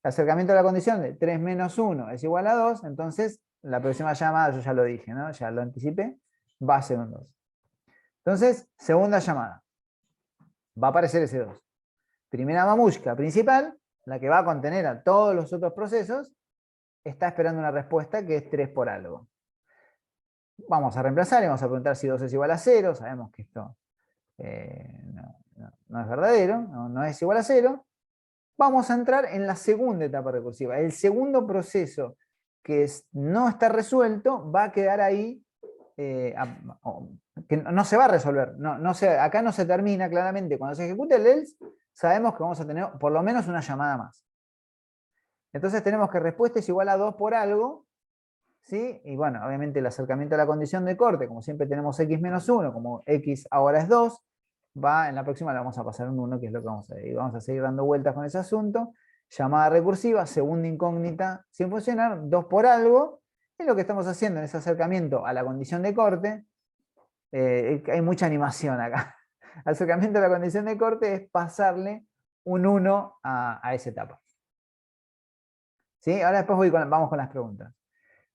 Acercamiento a la condición de 3 menos 1 es igual a 2, entonces la próxima llamada, yo ya lo dije, ¿no? Ya lo anticipé, va a ser un 2. Entonces, segunda llamada. Va a aparecer ese 2. Primera mamushka principal, la que va a contener a todos los otros procesos, está esperando una respuesta que es 3 por algo. Vamos a reemplazar y vamos a preguntar si 2 es igual a 0. Sabemos que esto no es verdadero, no es igual a 0. Vamos a entrar en la segunda etapa recursiva. El segundo proceso que no está resuelto va a quedar ahí, que no se va a resolver. Acá no se termina claramente. Cuando se ejecute el else, sabemos que vamos a tener por lo menos una llamada más. Entonces tenemos que respuesta es igual a 2 por algo, ¿sí? Y bueno, obviamente el acercamiento a la condición de corte, como siempre tenemos x menos 1, como x ahora es 2, en la próxima le vamos a pasar un 1, que es lo que vamos a ver. Y vamos a seguir dando vueltas con ese asunto. Llamada recursiva, segunda incógnita sin funcionar, 2 por algo. Es lo que estamos haciendo en ese acercamiento a la condición de corte. Hay mucha animación acá. Acercamiento a la condición de corte es pasarle un 1 a esa etapa. ¿Sí? Ahora después vamos con las preguntas.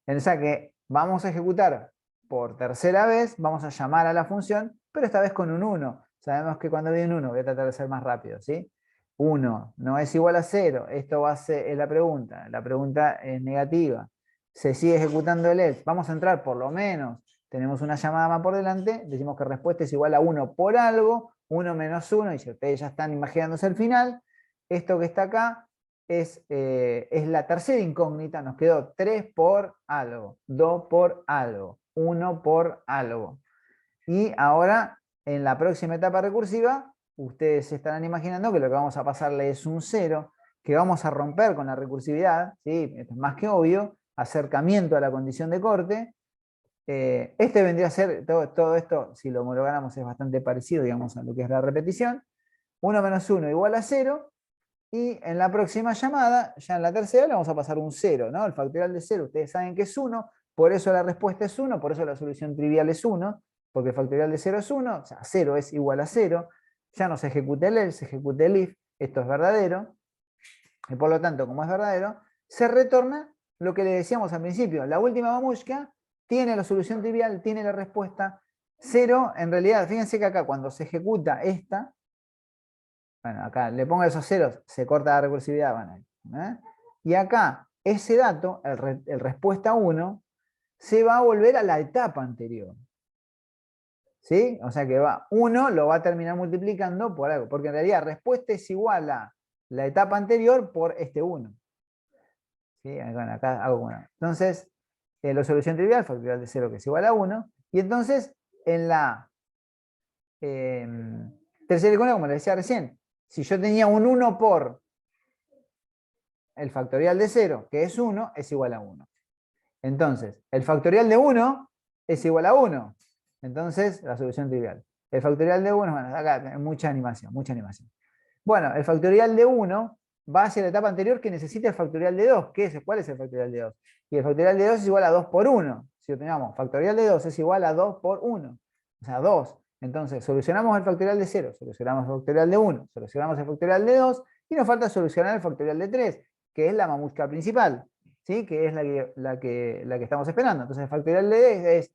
O sea que vamos a ejecutar por tercera vez, vamos a llamar a la función, pero esta vez con un 1. Sabemos que cuando viene un 1, voy a tratar de ser más rápido, ¿sí? 1 no es igual a 0, esto va a ser la pregunta es negativa. Se sigue ejecutando el else, vamos a entrar por lo menos, tenemos una llamada más por delante, decimos que respuesta es igual a 1 por algo, 1 menos 1, y si ustedes ya están imaginándose el final, esto que está acá es la tercera incógnita, nos quedó 3 por algo, 2 por algo, 1 por algo. Y ahora, en la próxima etapa recursiva, ustedes se estarán imaginando que lo que vamos a pasarle es un 0, que vamos a romper con la recursividad, ¿sí? Esto es más que obvio, acercamiento a la condición de corte. Este vendría a ser, todo esto, si lo homologáramos, es bastante parecido, digamos, a lo que es la repetición. 1 menos 1 igual a 0, y en la próxima llamada, ya en la tercera, le vamos a pasar un 0, ¿no? El factorial de 0, ustedes saben que es 1, por eso la respuesta es 1, por eso la solución trivial es 1, porque el factorial de 0 es 1, o sea, 0 es igual a 0, ya no se ejecuta el else, se ejecuta el if, esto es verdadero, y por lo tanto, como es verdadero, se retorna lo que le decíamos al principio, la última mamushka tiene la solución trivial, tiene la respuesta 0, en realidad, fíjense que acá cuando se ejecuta esta, bueno, acá le pongo esos ceros, se corta la recursividad, bueno, y acá ese dato, el respuesta 1, se va a volver a la etapa anterior. ¿Sí? O sea que 1 lo va a terminar multiplicando por algo, porque en realidad respuesta es igual a la etapa anterior por este 1. ¿Sí? Bueno, acá hago 1. Entonces, la solución trivial, factorial de 0 que es igual a 1, y entonces en la tercera icono, como les decía recién, si yo tenía un 1 por el factorial de 0, que es 1, es igual a 1. Entonces, el factorial de 1 es igual a 1. Entonces, la solución trivial. El factorial de 1, bueno, acá hay mucha animación, mucha animación. Bueno, el factorial de 1 va hacia la etapa anterior que necesita el factorial de 2. ¿Cuál es el factorial de 2? Y el factorial de 2 es igual a 2 por 1. Si lo teníamos, factorial de 2 es igual a 2 por 1. O sea, 2. Entonces, solucionamos el factorial de 0, solucionamos el factorial de 1, solucionamos el factorial de 2, y nos falta solucionar el factorial de 3, que es la mamushka principal, ¿sí? Que es la que estamos esperando. Entonces, el factorial de es,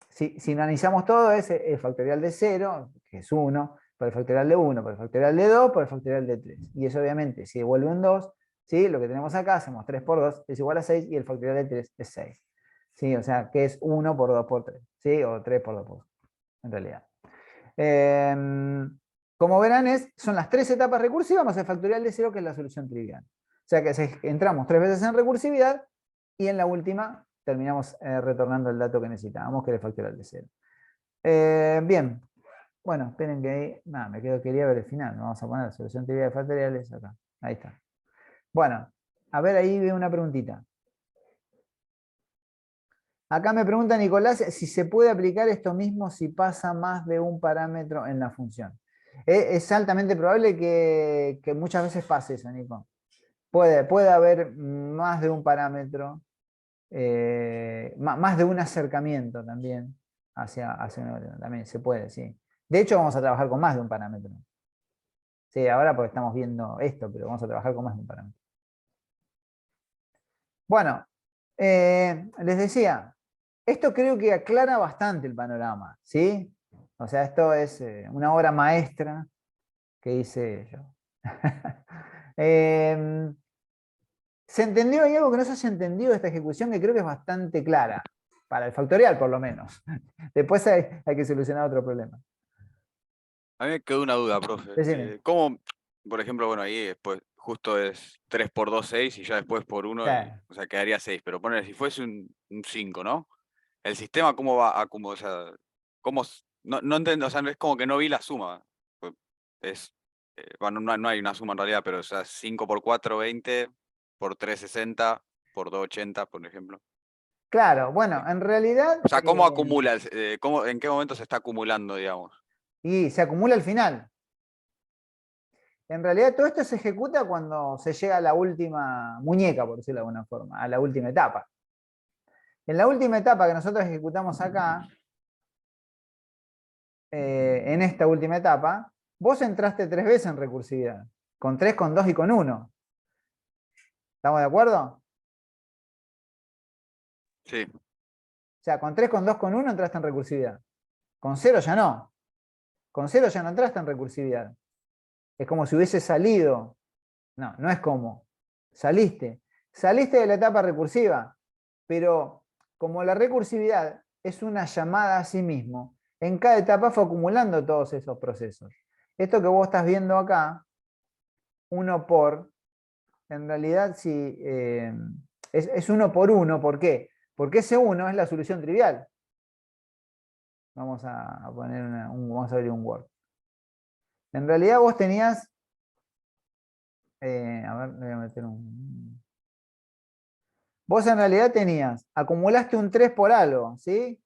si analizamos todo, es el factorial de 0, que es 1, por el factorial de 1, por el factorial de 2, por el factorial de 3. Y eso obviamente, si devuelve un 2, ¿sí? Lo que tenemos acá, hacemos 3 por 2, es igual a 6, y el factorial de 3 es 6. ¿Sí? O sea, que es 1 por 2 por 3, ¿sí? O 3 por 2 por 2, en realidad. Como verán, son las 3 etapas recursivas más el factorial de 0, que es la solución trivial. O sea que entramos 3 veces en recursividad, y en la última terminamos retornando el dato que necesitábamos, que era el factorial de 0. Bien. Bueno, esperen que ahí, quería ver el final. Vamos a poner la solución trivial de factoriales acá. Ahí está. Bueno, a ver, ahí veo una preguntita. Acá me pregunta Nicolás si se puede aplicar esto mismo si pasa más de un parámetro en la función. Es altamente probable que muchas veces pase eso, Nico. Puede haber más de un parámetro, más de un acercamiento también hacia un, también se puede, sí. De hecho, vamos a trabajar con más de un parámetro. Sí, ahora porque estamos viendo esto, pero vamos a trabajar con más de un parámetro. Bueno, les decía, esto creo que aclara bastante el panorama, ¿sí? O sea, esto es una obra maestra que hice yo. ¿Se entendió? Hay algo que no se haya entendido de esta ejecución que creo que es bastante clara, para el factorial por lo menos. Después hay que solucionar otro problema. A mí me quedó una duda, profe. Decime. ¿Cómo, por ejemplo, bueno, ahí después justo es 3 por 2, 6, y ya después por 1, Sí. o sea, quedaría 6. Pero poner, si fuese un 5, ¿no? El sistema, ¿cómo va a o sea, cómo, no entiendo, o sea, es como que no vi la suma. Es, bueno, no hay una suma en realidad, pero o sea, 5 por 4, 20, por 3, 60, por 2, 80, por ejemplo. Claro, bueno, en realidad... O sea, ¿cómo acumula, en qué momento se está acumulando, digamos? Y se acumula al final. En realidad todo esto se ejecuta cuando se llega a la última muñeca, por decirlo de alguna forma, a la última etapa. En la última etapa que nosotros ejecutamos acá, en esta última etapa, vos entraste 3 veces en recursividad. Con 3, con 2 y con 1. ¿Estamos de acuerdo? Sí. O sea, con 3, con 2, con 1 entraste en recursividad. Con 0 ya no. Con 0 ya no entraste en recursividad. Es como si hubiese salido. No, no es como. Saliste. Saliste de la etapa recursiva. Pero como la recursividad es una llamada a sí mismo, en cada etapa fue acumulando todos esos procesos. Esto que vos estás viendo acá, 1 por, en realidad sí, es 1 por 1. ¿Por qué? Porque ese 1 es la solución trivial. Vamos a poner vamos a abrir un Word. En realidad vos tenías, a ver, le voy a meter un... Vos en realidad tenías, acumulaste un 3 por algo, ¿sí?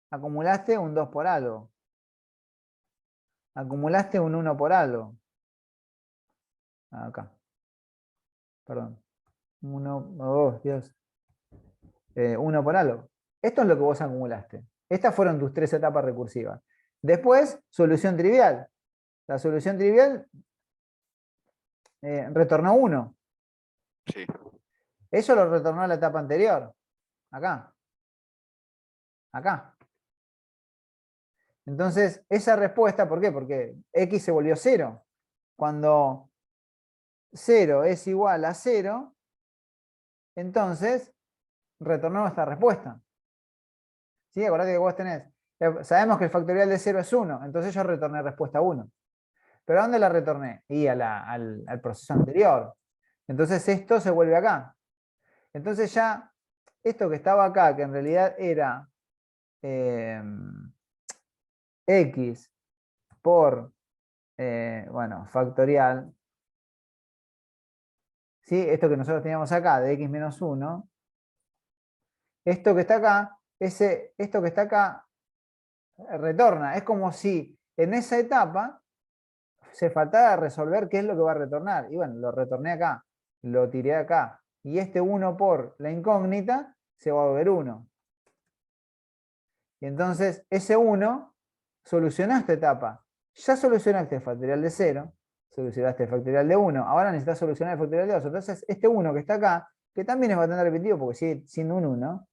Acumulaste un 2 por algo. Acumulaste un 1 por algo. Acá. Perdón. 1, oh, Dios. 1 por algo. Esto es lo que vos acumulaste. Estas fueron tus 3 etapas recursivas. Después, solución trivial. La solución trivial retornó 1. Sí. Eso lo retornó a la etapa anterior. Acá. Acá. Entonces, esa respuesta, ¿por qué? Porque x se volvió 0. Cuando 0 es igual a 0, entonces retornó esta respuesta. ¿Sí? Acordate que vos tenés, sabemos que el factorial de 0 es 1, entonces yo retorné respuesta 1. ¿Pero a dónde la retorné? Y al proceso anterior. Entonces esto se vuelve acá. Entonces ya, esto que estaba acá, que en realidad era x por, bueno, factorial, ¿sí? Esto que nosotros teníamos acá, de x menos 1, esto que está acá, esto que está acá, retorna. Es como si en esa etapa se faltaba resolver qué es lo que va a retornar. Y bueno, lo retorné acá, lo tiré acá. Y este 1 por la incógnita se va a volver 1. Y entonces ese 1 solucionó esta etapa. Ya solucionaste el factorial de 0, solucionaste el factorial de 1, ahora necesitas solucionar el factorial de 2. Entonces este 1 que está acá, que también es bastante repetitivo porque sigue siendo un 1,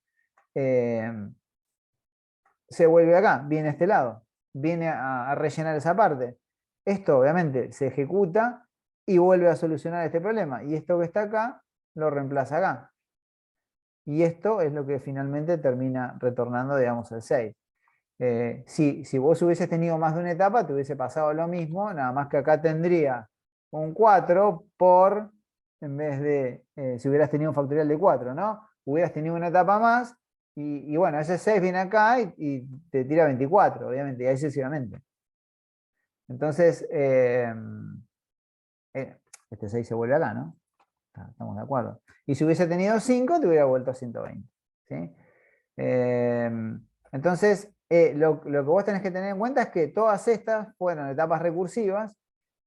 se vuelve acá, viene a este lado, viene a rellenar esa parte. Esto obviamente se ejecuta y vuelve a solucionar este problema. Y esto que está acá lo reemplaza acá. Y esto es lo que finalmente termina retornando, digamos, el 6. Si vos hubieses tenido más de una etapa, te hubiese pasado lo mismo, nada más que acá tendría un 4 por, en vez de, si hubieras tenido un factorial de 4, ¿no? Hubieras tenido una etapa más, y bueno, ese 6 viene acá y te tira 24, obviamente, y ahí sucesivamente. Entonces, este 6 se vuelve acá, ¿no? Estamos de acuerdo. Y si hubiese tenido 5, te hubiera vuelto a 120. ¿Sí? Entonces, lo que vos tenés que tener en cuenta es que todas estas fueron etapas recursivas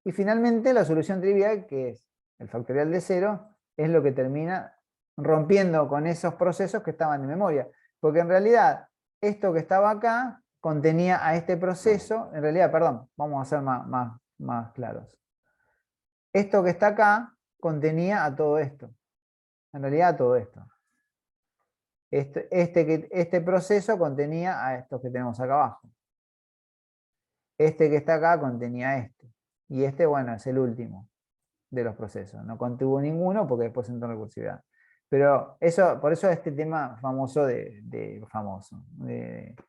y finalmente la solución trivial, que es el factorial de 0, es lo que termina rompiendo con esos procesos que estaban en memoria. Porque en realidad, esto que estaba acá contenía a este proceso, en realidad, perdón, vamos a ser más claros. Esto que está acá contenía a todo esto. En realidad, a todo esto. Este proceso contenía a estos que tenemos acá abajo. Este que está acá contenía a este. Y este, bueno, es el último de los procesos. No contuvo ninguno porque después entró en recursividad. Pero eso, por eso este tema famoso de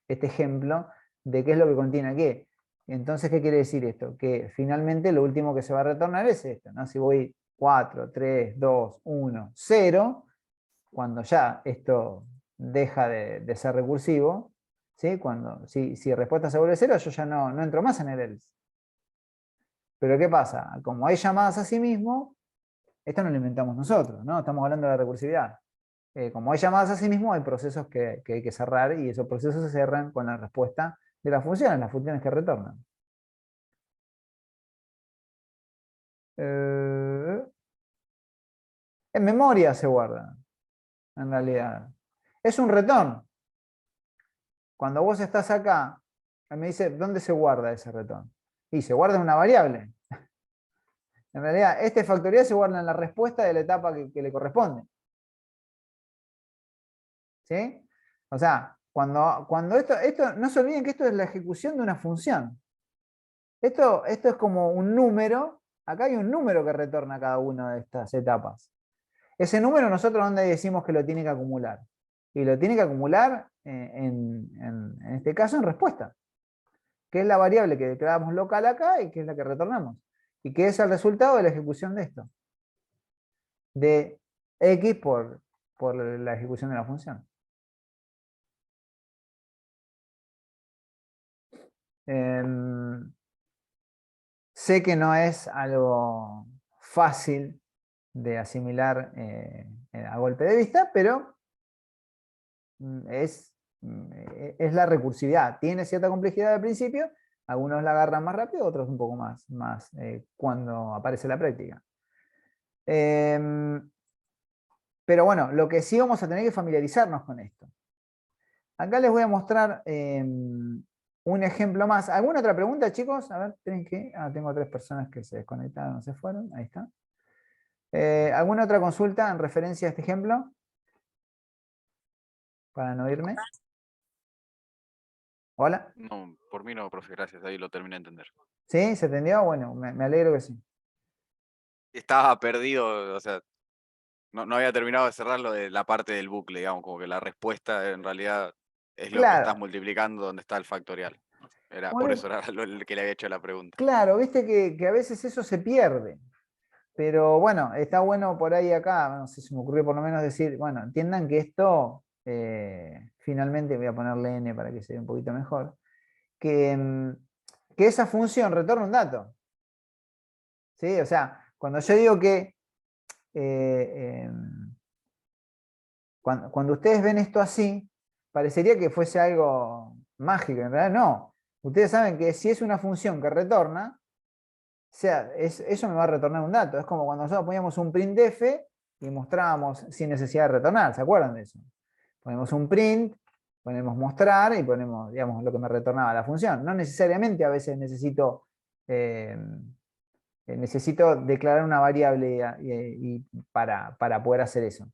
este ejemplo de qué es lo que contiene qué. Entonces, ¿qué quiere decir esto? Que finalmente lo último que se va a retornar es esto, ¿no? Si voy 4, 3, 2, 1, 0, cuando ya esto deja de ser recursivo, ¿sí? Si respuesta se vuelve 0, yo ya no entro más en el else. Pero ¿qué pasa? Como hay llamadas a sí mismo, esto no lo inventamos nosotros, ¿no? Estamos hablando de la recursividad. Como hay llamadas a sí mismo, hay procesos que hay que cerrar y esos procesos se cierran con la respuesta de las funciones que retornan. En memoria se guarda, en realidad. Es un return. Cuando vos estás acá, me dice, ¿dónde se guarda ese return? Y se guarda en una variable. En realidad, este factorial se guarda en la respuesta de la etapa que le corresponde. ¿Sí? O sea, cuando esto, no se olviden que esto es la ejecución de una función. Esto es como un número, acá hay un número que retorna cada una de estas etapas. Ese número nosotros donde decimos que lo tiene que acumular. Y lo tiene que acumular, en este caso, en respuesta, que es la variable que declaramos local acá y que es la que retornamos. Y que es el resultado de la ejecución de esto. De x por la ejecución de la función. Sé que no es algo fácil de asimilar a golpe de vista, pero es la recursividad. Tiene cierta complejidad al principio, algunos la agarran más rápido, otros un poco más cuando aparece la práctica. Pero bueno, lo que sí vamos a tener que familiarizarnos con esto. Acá les voy a mostrar un ejemplo más. ¿Alguna otra pregunta, chicos? A ver, ¿tienen que? Tengo 3 personas que se desconectaron, se fueron. Ahí está. ¿Alguna otra consulta en referencia a este ejemplo? Para no irme. ¿Hola? No, por mí no, profe, gracias, ahí lo terminé de entender. ¿Sí? ¿Se entendió? Bueno, me alegro que sí. Estaba perdido, o sea, no había terminado de cerrar lo de la parte del bucle, digamos, como que la respuesta en realidad es lo que estás Claro. multiplicando donde está el factorial. Por Bueno, eso era lo que le había hecho la pregunta. claro, viste que a veces eso se pierde. Pero bueno, está bueno por ahí acá, no sé, se me ocurrió por lo menos decir, bueno, entiendan que esto, finalmente voy a ponerle n para que se vea un poquito mejor, que esa función retorna un dato. ¿Sí? O sea, cuando yo digo que cuando ustedes ven esto así, parecería que fuese algo mágico, en realidad no. Ustedes saben que si es una función que retorna, o sea, eso me va a retornar un dato. Es como cuando nosotros poníamos un printf y mostrábamos sin necesidad de retornar. ¿Se acuerdan de eso? Ponemos un print, ponemos mostrar y ponemos, digamos, lo que me retornaba la función. No necesariamente a veces necesito declarar una variable para poder hacer eso.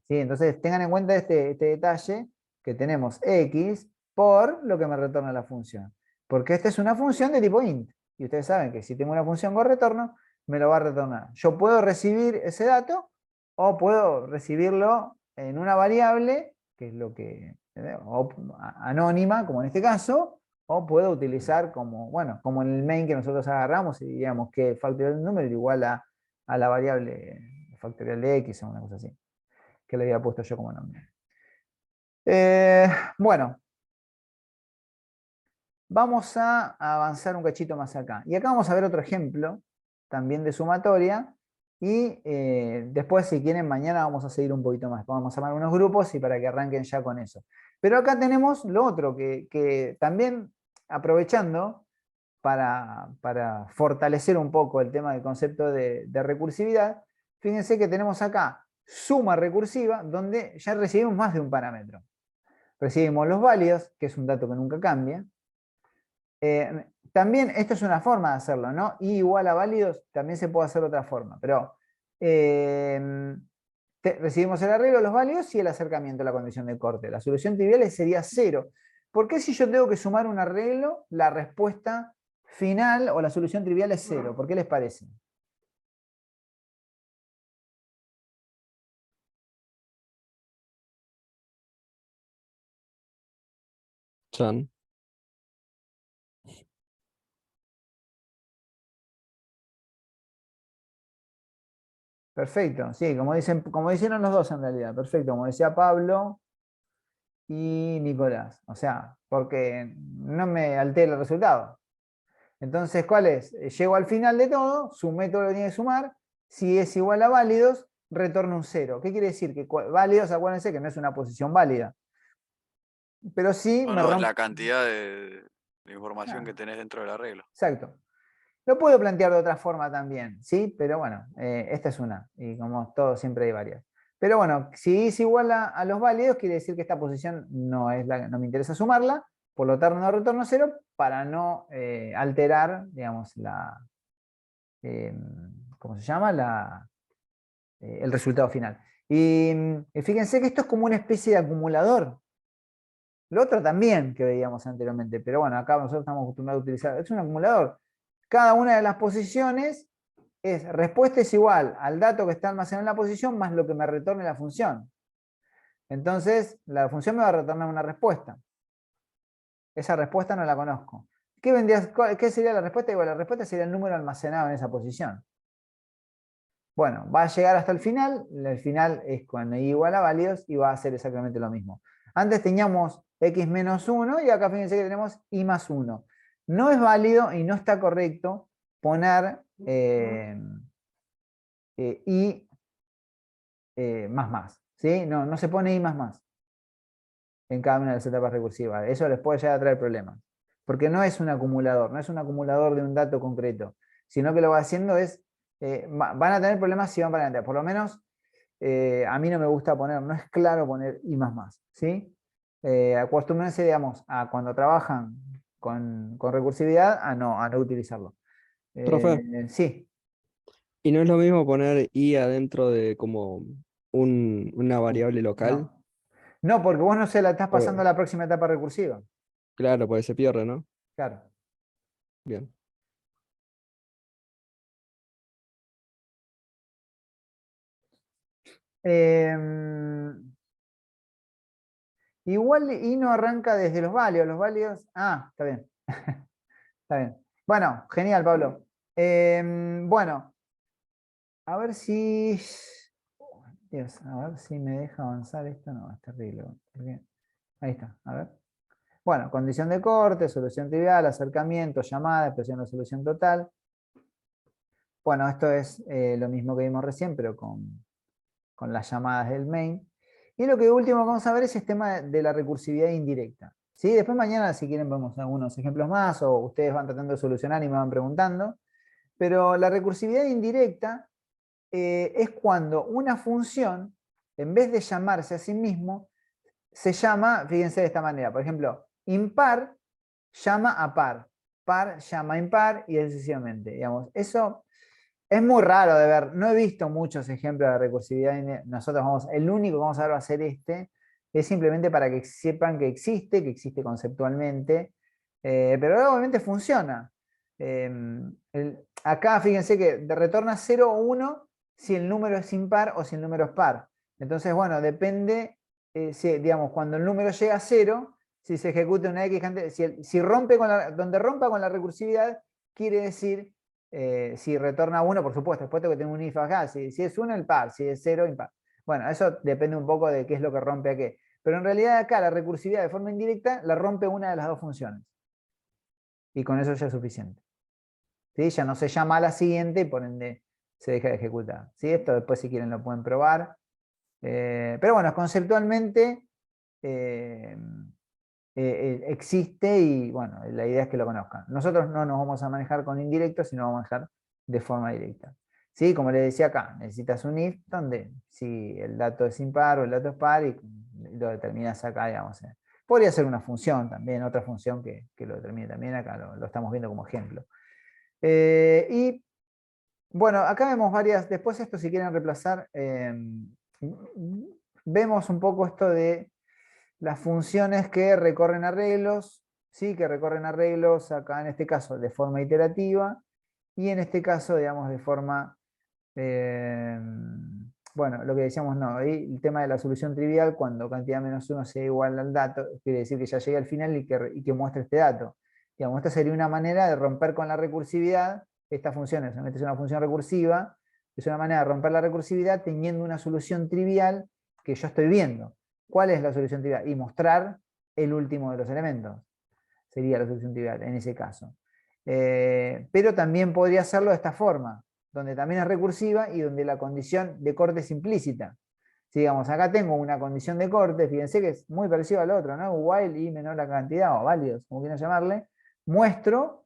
¿Sí? Entonces tengan en cuenta este detalle que tenemos x por lo que me retorna la función. Porque esta es una función de tipo int. Y ustedes saben que si tengo una función con retorno, me lo va a retornar. Yo puedo recibir ese dato o puedo recibirlo en una variable, que es lo que, anónima, como en este caso, o puedo utilizar como, bueno, como en el main que nosotros agarramos y digamos que factorial del número igual a la variable factorial de x o una cosa así, que le había puesto yo como nombre. Bueno, vamos a avanzar un cachito más acá. Y acá vamos a ver otro ejemplo, también de sumatoria. Y después, si quieren, mañana vamos a seguir un poquito más. Vamos a armar unos grupos y para que arranquen ya con eso. Pero acá tenemos lo otro, que también aprovechando para fortalecer un poco el tema del concepto de recursividad, fíjense que tenemos acá suma recursiva, donde ya recibimos más de un parámetro. Recibimos los válidos, que es un dato que nunca cambia. También, esto es una forma de hacerlo, ¿no? Y igual a válidos, también se puede hacer de otra forma, pero recibimos el arreglo, los válidos y el acercamiento a la condición de corte. La solución trivial sería 0. ¿Por qué si yo tengo que sumar un arreglo, la respuesta final o la solución trivial es 0? ¿Por qué les parece? Chan. Perfecto, sí, como dijeron los dos en realidad, perfecto, como decía Pablo y Nicolás. O sea, porque no me altera el resultado. Entonces, ¿cuál es? Llego al final de todo, sumé todo lo que tiene que sumar, si es igual a válidos, retorno un 0. ¿Qué quiere decir? Que válidos, acuérdense que no es una posición válida. Pero sí me No, es rompe. la cantidad de información que tenés dentro del arreglo. Exacto. Lo puedo plantear de otra forma también, ¿sí? Pero bueno, esta es una, y como todo siempre hay varias. Pero bueno, si es igual a los válidos, quiere decir que esta posición no me interesa sumarla, por lo tanto no retorno 0 para no alterar, digamos, ¿cómo se llama? El resultado final. Y fíjense que esto es como una especie de acumulador. Lo otro también que veíamos anteriormente, pero bueno, acá nosotros estamos acostumbrados a utilizar, es un acumulador. Cada una de las posiciones respuesta es igual al dato que está almacenado en la posición más lo que me retorne la función. Entonces, la función me va a retornar una respuesta. Esa respuesta no la conozco. ¿Qué sería la respuesta? Igual, la respuesta sería el número almacenado en esa posición. Bueno, va a llegar hasta el final es cuando i igual a válidos y va a hacer exactamente lo mismo. Antes teníamos x menos 1 y acá fíjense que tenemos i más 1. No es válido y no está correcto poner i más, ¿sí? No se pone i más en cada una de las etapas recursivas. Eso les puede llegar a traer problemas. Porque no es un acumulador, no es un acumulador de un dato concreto, sino que lo que va haciendo es, van a tener problemas si van para adelante. Por lo menos a mí no me gusta poner, no es claro poner i más, ¿sí? Acostúmbrense, digamos, a cuando trabajan con recursividad a no utilizarlo. Profe, Sí. ¿y no es lo mismo poner i adentro de como una variable local? No. No, porque vos no se la estás pasando a Pues, la próxima etapa recursiva. claro, pues se pierde, ¿no? Claro. Bien. Igual y no arranca desde los válidos. Los válidos. Ah, está bien. Está bien. Bueno, genial, Pablo. Bueno, a ver si. Dios, a ver si me deja avanzar esto. No, es terrible. Ahí está, a ver. Bueno, condición de corte, solución trivial, acercamiento, llamada, expresión de solución total. Bueno, esto es lo mismo que vimos recién, pero con las llamadas del main. Y lo que último vamos a ver es el tema de la recursividad indirecta. ¿Sí? Después mañana, si quieren, vemos algunos ejemplos más, o ustedes van tratando de solucionar y me van preguntando. Pero la recursividad indirecta es cuando una función, en vez de llamarse a sí mismo, se llama, fíjense de esta manera, por ejemplo, impar llama a par llama a impar y así sucesivamente. Digamos, eso es muy raro de ver, no he visto muchos ejemplos de recursividad, nosotros el único que vamos a ver va a ser este, es simplemente para que sepan que existe conceptualmente, pero obviamente funciona. Acá fíjense que retorna 0 o 1 si el número es impar o si el número es par. Entonces, bueno, depende, digamos, cuando el número llega a 0, si se ejecuta una X, si rompe donde rompa con la recursividad, quiere decir si retorna 1, por supuesto, después tengo que tener un if acá, si es 1 el par, si es 0 impar. Bueno, eso depende un poco de qué es lo que rompe a qué. Pero en realidad acá la recursividad de forma indirecta la rompe una de las dos funciones. Y con eso ya es suficiente. ¿Sí? Ya no se llama a la siguiente y por ende se deja de ejecutar. ¿Sí? Esto después si quieren lo pueden probar. Pero bueno, conceptualmente existe y bueno, la idea es que lo conozcan. Nosotros no nos vamos a manejar con indirectos, sino vamos a manejar de forma directa. ¿Sí? Como les decía acá, necesitas un if donde si el dato es impar o el dato es par y lo determinas acá, digamos. Podría ser una función también, otra función que lo determine también, acá lo estamos viendo como ejemplo. Y bueno, acá vemos varias, después esto si quieren reemplazar, vemos un poco esto de las funciones que recorren arreglos, ¿sí? Que recorren arreglos acá en este caso de forma iterativa y en este caso, digamos, de forma, bueno, lo que decíamos no, el tema de la solución trivial cuando cantidad menos 1 sea igual al dato, quiere decir que ya llegue al final y que muestre este dato. Digamos, esta sería una manera de romper con la recursividad, esta función es una función recursiva, es una manera de romper la recursividad teniendo una solución trivial que yo estoy viendo. ¿Cuál es la solución trivial? Y mostrar el último de los elementos. Sería la solución trivial en ese caso. Pero también podría hacerlo de esta forma, donde también es recursiva y donde la condición de corte es implícita. Si digamos, acá tengo una condición de corte, fíjense que es muy parecido al otro, ¿no? While y menor la cantidad, o válidos, como quieran llamarle, muestro,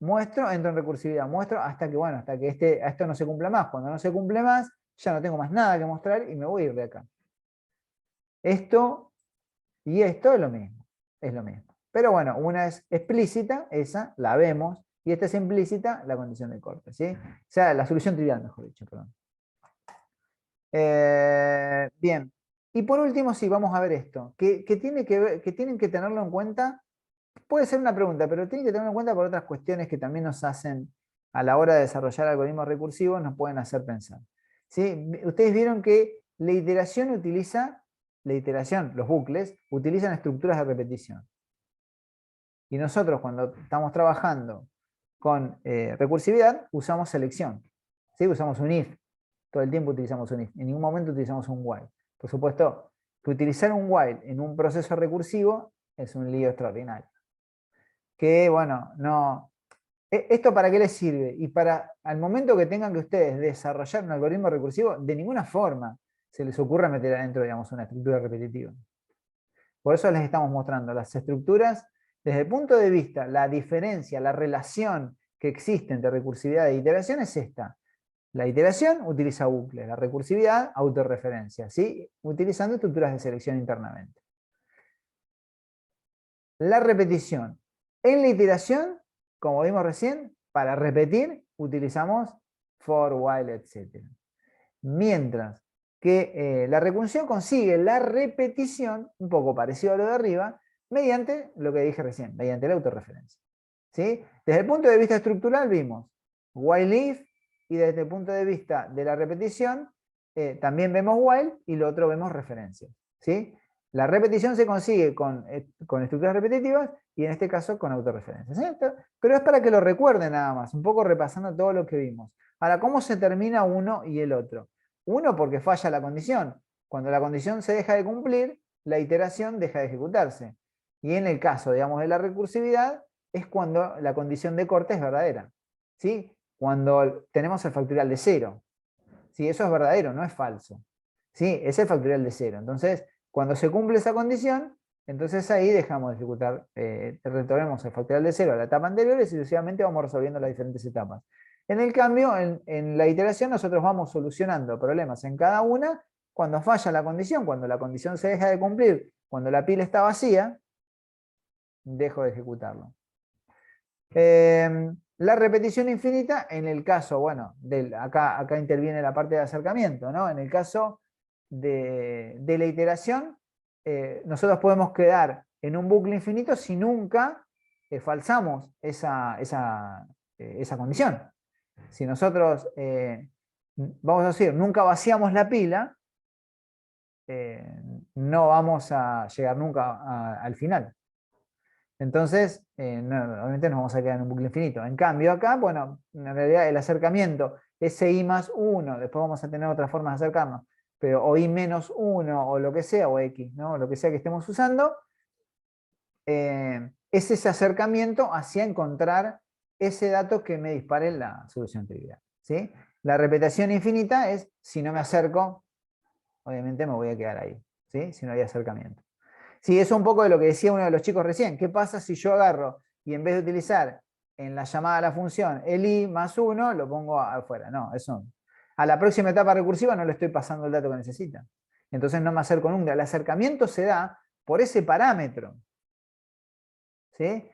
entro en recursividad, muestro hasta que, bueno, hasta que esto no se cumpla más. Cuando no se cumple más, ya no tengo más nada que mostrar y me voy a ir de acá. Esto y esto es lo mismo, Pero bueno, una es explícita, esa la vemos, y esta es implícita, la condición de corte, ¿sí? O sea, la solución trivial, mejor dicho, perdón. Bien, y por último, sí, vamos a ver esto, que tienen que tenerlo en cuenta, puede ser una pregunta, pero tienen que tenerlo en cuenta por otras cuestiones que también nos hacen, a la hora de desarrollar algoritmos recursivos, nos pueden hacer pensar. ¿Sí? Ustedes vieron que la iteración, los bucles, utilizan estructuras de repetición. Y nosotros cuando estamos trabajando con recursividad, usamos selección. ¿Sí? Usamos un if. Todo el tiempo utilizamos un if. En ningún momento utilizamos un while. Por supuesto que utilizar un while en un proceso recursivo es un lío extraordinario. Que, bueno, no ¿Esto para qué les sirve? Y para, al momento que tengan que ustedes desarrollar un algoritmo recursivo, de ninguna forma se les ocurra meter adentro, digamos, una estructura repetitiva. Por eso les estamos mostrando las estructuras desde el punto de vista, la diferencia, la relación que existe entre recursividad e iteración es esta. La iteración utiliza bucles, la recursividad, autorreferencia, ¿sí? Utilizando estructuras de selección internamente. La repetición. En la iteración, como vimos recién, para repetir utilizamos for, while, etc. Mientras que la recursión consigue la repetición, un poco parecido a lo de arriba, mediante lo que dije recién, mediante la autorreferencia. ¿Sí? Desde el punto de vista estructural vimos while if, y desde el punto de vista de la repetición también vemos while y lo otro vemos referencias. ¿Sí? La repetición se consigue con estructuras repetitivas y en este caso con autorreferencias. ¿Sí? Pero es para que lo recuerden nada más, un poco repasando todo lo que vimos. Ahora, ¿cómo se termina uno y el otro? Uno porque falla la condición. Cuando la condición se deja de cumplir, la iteración deja de ejecutarse. Y en el caso, digamos, de la recursividad, es cuando la condición de corte es verdadera. ¿Sí? Cuando tenemos el factorial de 0. ¿Sí? Eso es verdadero, no es falso. ¿Sí? Es el factorial de 0. Entonces, cuando se cumple esa condición, entonces ahí dejamos de ejecutar, retornamos el factorial de 0 a la etapa anterior y sucesivamente vamos resolviendo las diferentes etapas. En el cambio, en la iteración nosotros vamos solucionando problemas en cada una cuando falla la condición, cuando la condición se deja de cumplir, cuando la pila está vacía, dejo de ejecutarlo. La repetición infinita, en el caso, bueno, acá interviene la parte de acercamiento, ¿no? En el caso de la iteración, nosotros podemos quedar en un bucle infinito si nunca falsamos esa condición. Si nosotros, vamos a decir, nunca vaciamos la pila, no vamos a llegar nunca al final. Entonces, obviamente nos vamos a quedar en un bucle infinito. En cambio acá, bueno, en realidad el acercamiento es i más 1, después vamos a tener otras formas de acercarnos, pero o i menos 1 o lo que sea, o x, ¿no? Lo que sea que estemos usando, es ese acercamiento hacia encontrar ese dato que me dispare la solución trivial. ¿Sí? La repetición infinita es, si no me acerco, obviamente me voy a quedar ahí, ¿sí? Si no hay acercamiento. Sí, eso es un poco de lo que decía uno de los chicos recién. ¿Qué pasa si yo agarro y en vez de utilizar en la llamada a la función el i más 1, lo pongo afuera? No, eso. A la próxima etapa recursiva no le estoy pasando el dato que necesita. Entonces no me acerco nunca. El acercamiento se da por ese parámetro. ¿Sí?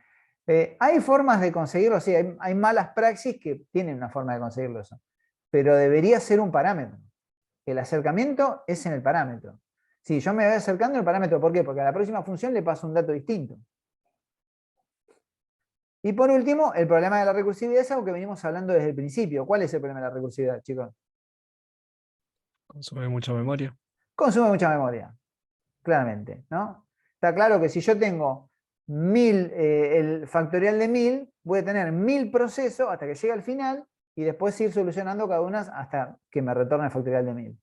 Hay formas de conseguirlo, sí, hay malas praxis que tienen una forma de conseguirlo eso. Pero debería ser un parámetro. El acercamiento es en el parámetro. Si yo me voy acercando el parámetro, ¿por qué? Porque a la próxima función le paso un dato distinto. Y por último, el problema de la recursividad es algo que venimos hablando desde el principio. ¿Cuál es el problema de la recursividad, chicos? Consume mucha memoria. Consume mucha memoria, claramente, ¿no? Está claro que si yo tengo 1000, el factorial de 1000, voy a tener 1000 procesos hasta que llegue al final y después ir solucionando cada una hasta que me retorne el factorial de 1000.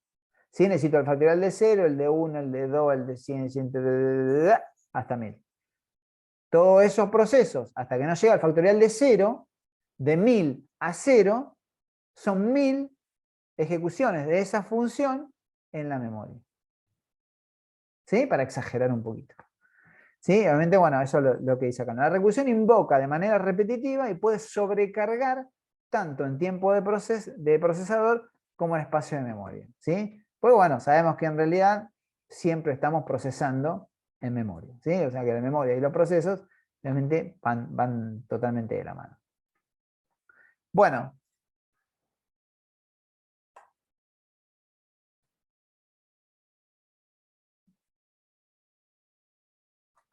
¿Sí? Necesito el factorial de 0, el de 1, el de 2, el de 100, 100, hasta 1000. Todos esos procesos, hasta que no llega al factorial de 0, de 1000 a 0, son 1000 ejecuciones de esa función en la memoria. ¿Sí? Para exagerar un poquito. ¿Sí? Obviamente, bueno, eso es lo que dice acá. La recursión invoca de manera repetitiva y puede sobrecargar tanto en tiempo de procesador como en espacio de memoria. ¿Sí? Pues bueno, sabemos que en realidad siempre estamos procesando en memoria. ¿Sí? O sea que la memoria y los procesos realmente van totalmente de la mano. Bueno,